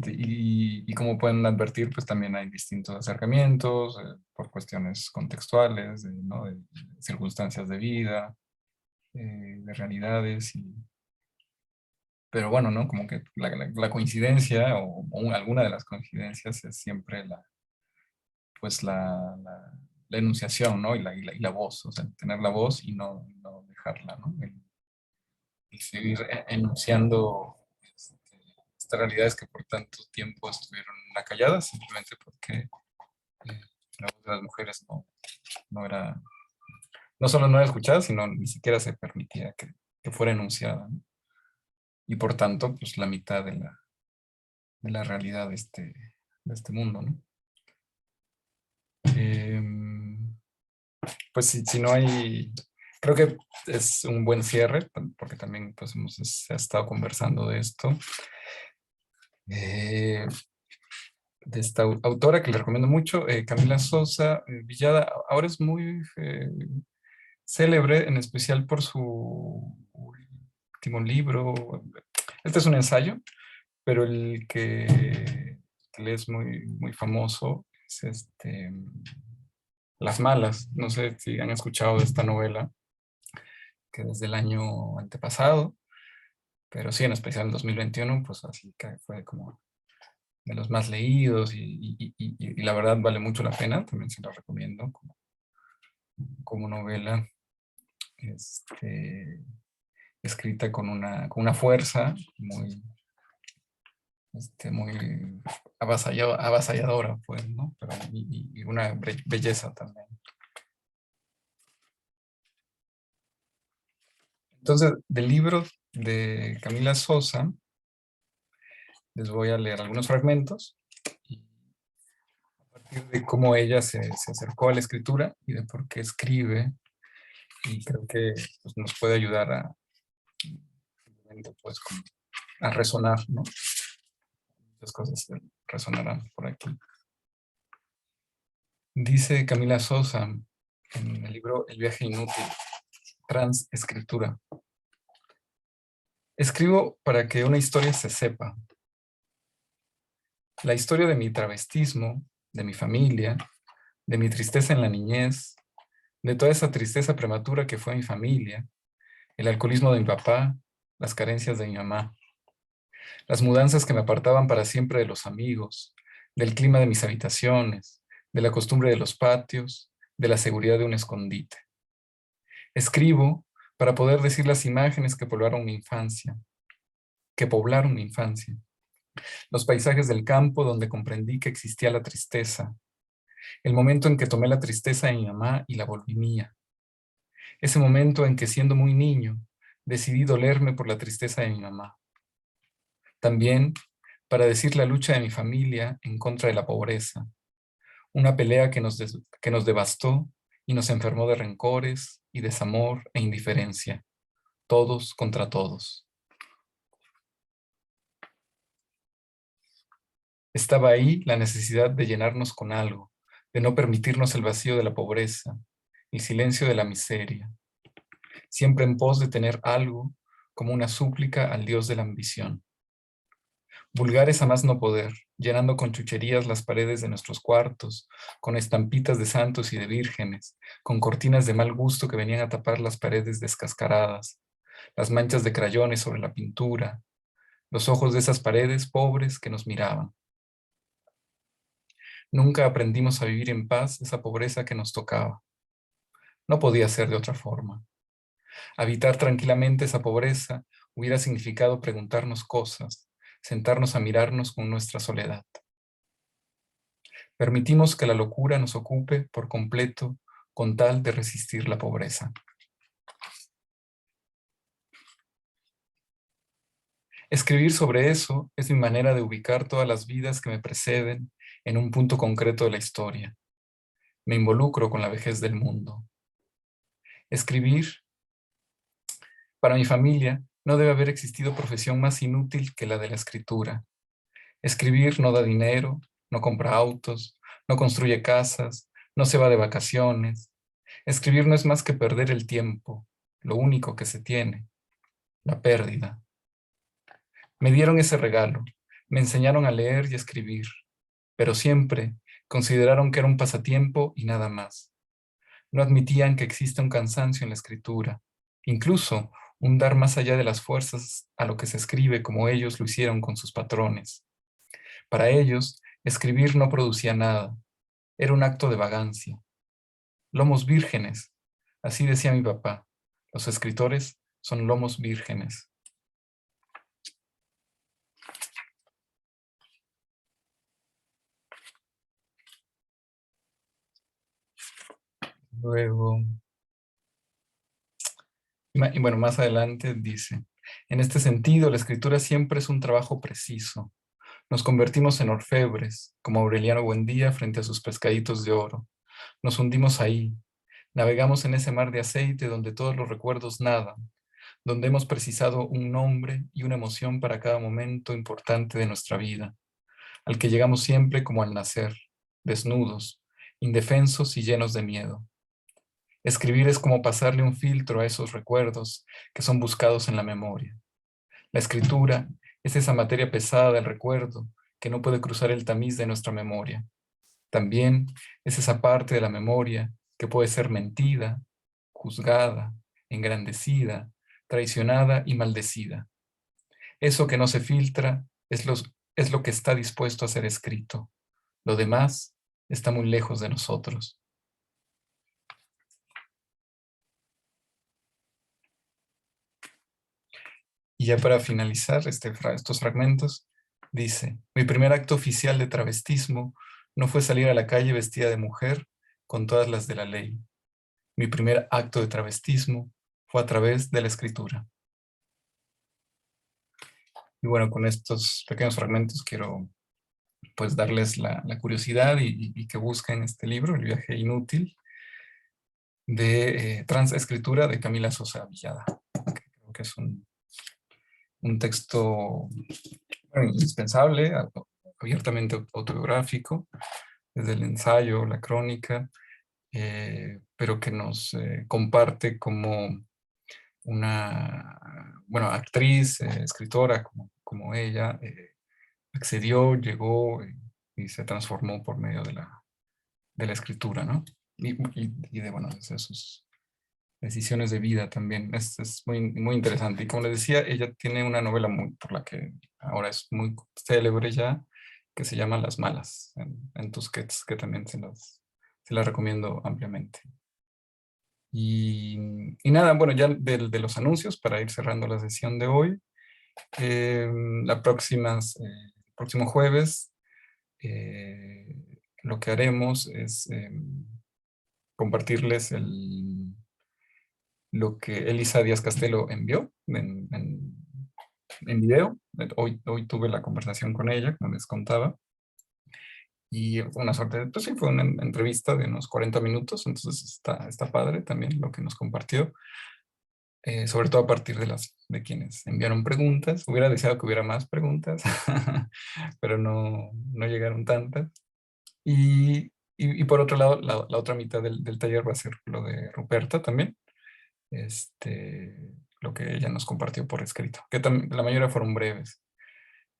Y como pueden advertir, pues también hay distintos acercamientos por cuestiones contextuales, ¿no? De circunstancias de vida, de realidades. Pero bueno, ¿no? Como que la coincidencia o alguna de las coincidencias es siempre pues la enunciación, ¿no? Y la voz, o sea, tener la voz y no dejarla, ¿no? El seguir enunciando estas realidades que por tanto tiempo estuvieron acalladas, simplemente porque la voz de las mujeres no era, no solo no era escuchada, sino ni siquiera se permitía que fuera enunciada, ¿no? Y por tanto, pues la mitad de la realidad de este mundo, ¿no? Pues si no hay, creo que es un buen cierre, porque también pues se ha estado conversando de esto, de esta autora que le recomiendo mucho, Camila Sosa Villada. Ahora es muy célebre, en especial por su último libro. Este es un ensayo, pero el que es muy, muy famoso es Las Malas. No sé si han escuchado de esta novela, que desde el año antepasado, pero sí, en especial en 2021, pues así que fue como de los más leídos y la verdad vale mucho la pena, también se la recomiendo como novela, escrita con una fuerza muy avasalladora, pues, ¿no? Pero, y una belleza también. Entonces, del libro de Camila Sosa, les voy a leer algunos fragmentos y a partir de cómo ella se acercó a la escritura y de por qué escribe, y creo que pues, nos puede ayudar pues, a resonar, ¿no? Muchas cosas resonarán por aquí. Dice Camila Sosa en el libro El viaje inútil, transescritura. Escribo para que una historia se sepa. La historia de mi travestismo, de mi familia, de mi tristeza en la niñez, de toda esa tristeza prematura que fue mi familia, el alcoholismo de mi papá, las carencias de mi mamá, las mudanzas que me apartaban para siempre de los amigos, del clima de mis habitaciones, de la costumbre de los patios, de la seguridad de un escondite. Escribo para poder decir las imágenes que poblaron mi infancia, los paisajes del campo donde comprendí que existía la tristeza, el momento en que tomé la tristeza de mi mamá y la volví mía, ese momento en que siendo muy niño decidí dolerme por la tristeza de mi mamá. También para decir la lucha de mi familia en contra de la pobreza, una pelea que nos devastó y nos enfermó de rencores y desamor e indiferencia, todos contra todos. Estaba ahí la necesidad de llenarnos con algo, de no permitirnos el vacío de la pobreza, el silencio de la miseria, siempre en pos de tener algo como una súplica al Dios de la ambición. Vulgares a más no poder, llenando con chucherías las paredes de nuestros cuartos, con estampitas de santos y de vírgenes, con cortinas de mal gusto que venían a tapar las paredes descascaradas, las manchas de crayones sobre la pintura, los ojos de esas paredes pobres que nos miraban. Nunca aprendimos a vivir en paz esa pobreza que nos tocaba. No podía ser de otra forma. Habitar tranquilamente esa pobreza hubiera significado preguntarnos cosas, sentarnos a mirarnos con nuestra soledad. Permitimos que la locura nos ocupe por completo con tal de resistir la pobreza. Escribir sobre eso es mi manera de ubicar todas las vidas que me preceden en un punto concreto de la historia. Me involucro con la vejez del mundo. Escribir, para mi familia, no debe haber existido profesión más inútil que la de la escritura. Escribir no da dinero, no compra autos, no construye casas, no se va de vacaciones. Escribir no es más que perder el tiempo, lo único que se tiene, la pérdida. Me dieron ese regalo, Me enseñaron a leer y escribir, pero siempre consideraron que era un pasatiempo y nada más. No admitían que existe un cansancio en la escritura, incluso un dar más allá de las fuerzas a lo que se escribe como ellos lo hicieron con sus patrones. Para ellos, escribir no producía nada, era un acto de vagancia. Lomos vírgenes, así decía mi papá. Los escritores son lomos vírgenes. Luego, y bueno, más adelante dice, en este sentido, la escritura siempre es un trabajo preciso. Nos convertimos en orfebres, como Aureliano Buendía frente a sus pescaditos de oro. Nos hundimos ahí, navegamos en ese mar de aceite donde todos los recuerdos nadan, donde hemos precisado un nombre y una emoción para cada momento importante de nuestra vida, al que llegamos siempre como al nacer, desnudos, indefensos y llenos de miedo. Escribir es como pasarle un filtro a esos recuerdos que son buscados en la memoria. La escritura es esa materia pesada del recuerdo que no puede cruzar el tamiz de nuestra memoria. También es esa parte de la memoria que puede ser mentida, juzgada, engrandecida, traicionada y maldecida. Eso que no se filtra es lo que está dispuesto a ser escrito. Lo demás está muy lejos de nosotros. Y ya para finalizar estos fragmentos, dice, mi primer acto oficial de travestismo no fue salir a la calle vestida de mujer con todas las de la ley. Mi primer acto de travestismo fue a través de la escritura. Y bueno, con estos pequeños fragmentos quiero pues darles la curiosidad y que busquen este libro, El viaje inútil, de transescritura de Camila Sosa Villada. Creo que es un texto indispensable, abiertamente autobiográfico, desde el ensayo, la crónica, pero que nos comparte como una actriz, escritora como ella, accedió, llegó y se transformó por medio de la escritura, ¿no? Y de, bueno, de sus decisiones de vida también. Es muy, muy interesante. Y como les decía, ella tiene una novela por la que ahora es muy célebre ya, que se llama Las Malas, en Tusquets, que también se las recomiendo ampliamente. Y nada, bueno, ya de los anuncios, para ir cerrando la sesión de hoy, el próximo jueves, lo que haremos es compartirles lo que Elisa Díaz Castelo envió en video. Hoy tuve la conversación con ella, como les contaba. Y una suerte, pues sí, fue una entrevista de unos 40 minutos, entonces está padre también lo que nos compartió. Sobre todo a partir de quienes enviaron preguntas. Hubiera deseado que hubiera más preguntas, pero no llegaron tantas. Y por otro lado, la otra mitad del taller va a ser lo de Ruperta también, lo que ella nos compartió por escrito, que la mayoría fueron breves.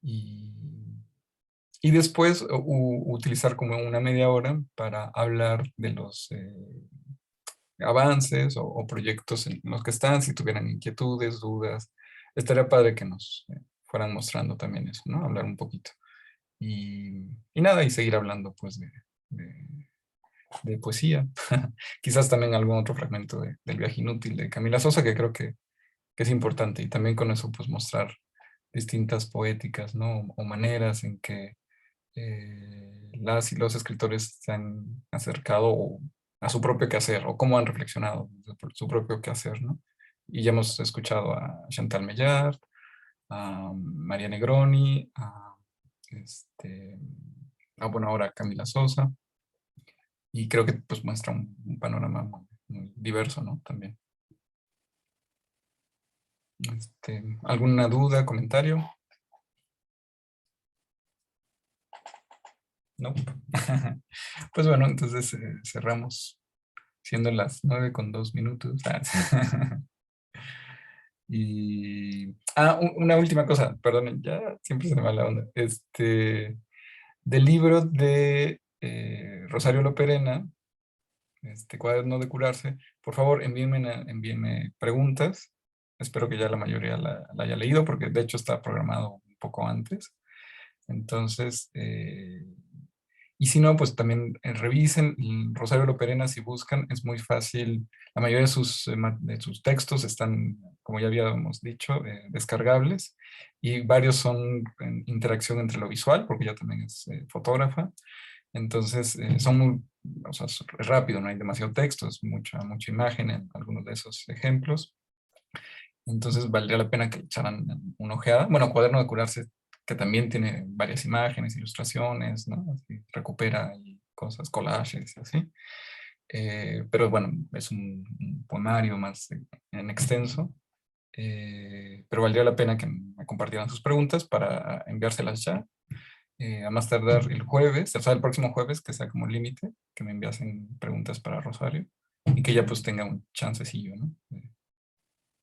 Y después utilizar como una media hora para hablar de los avances o proyectos en los que están, si tuvieran inquietudes, dudas. Estaría padre que nos fueran mostrando también eso, ¿no? Hablar un poquito. Y nada, y seguir hablando pues de poesía. Quizás también algún otro fragmento del viaje inútil de Camila Sosa, que creo que es importante. Y también con eso pues mostrar distintas poéticas, ¿no? O maneras en que las y los escritores se han acercado a su propio quehacer, o cómo han reflexionado sobre su propio quehacer, ¿no? Y ya hemos escuchado a Chantal Mellard, a María Negroni, bueno, ahora a Camila Sosa, y creo que pues muestra un panorama muy diverso, ¿no? También. ¿Alguna duda, comentario? No. Pues bueno, entonces cerramos siendo las 9:02. Una última cosa, perdón, ya siempre se me va la onda. Del libro de Rosario Loperena, Cuaderno de curarse, por favor envíenme preguntas. Espero que ya la mayoría la haya leído, porque de hecho está programado un poco antes. Entonces, y si no, pues también revisen Rosario Loperena si buscan, es muy fácil. La mayoría de sus textos están, como ya habíamos dicho, descargables, y varios son en interacción entre lo visual, porque ella también es fotógrafa. Entonces, son muy, o sea, es rápido, no hay demasiado texto, es mucha imagen en algunos de esos ejemplos. Entonces, valdría la pena que echaran una ojeada. Bueno, Cuaderno de curarse, que también tiene varias imágenes, ilustraciones, ¿no? Así, recupera y cosas, collages, así. Pero bueno, es un poemario más en extenso. Pero valdría la pena que me compartieran sus preguntas para enviárselas ya. A más tardar el jueves, o sea, el próximo jueves, que sea como límite, que me enviasen preguntas para Rosario y que ya pues tenga un chancecillo, ¿no?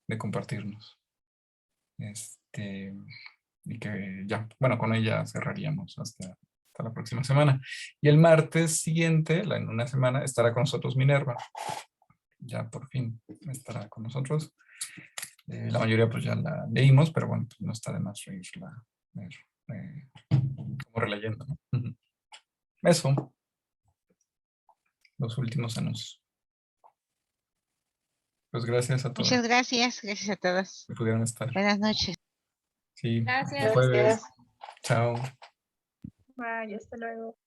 De compartirnos. Y que ya, bueno, con ella cerraríamos hasta la próxima semana. Y el martes siguiente, en una semana, estará con nosotros Minerva. Ya por fin estará con nosotros. La mayoría pues ya la leímos, pero bueno, pues no está de más reírla, como releyendo, ¿no? Eso, los últimos anuncios. Pues gracias a todos Muchas gracias. Gracias a todos. que pudieron estar. Buenas noches. Sí, Gracias. hasta jueves. Chao. Bye, hasta luego.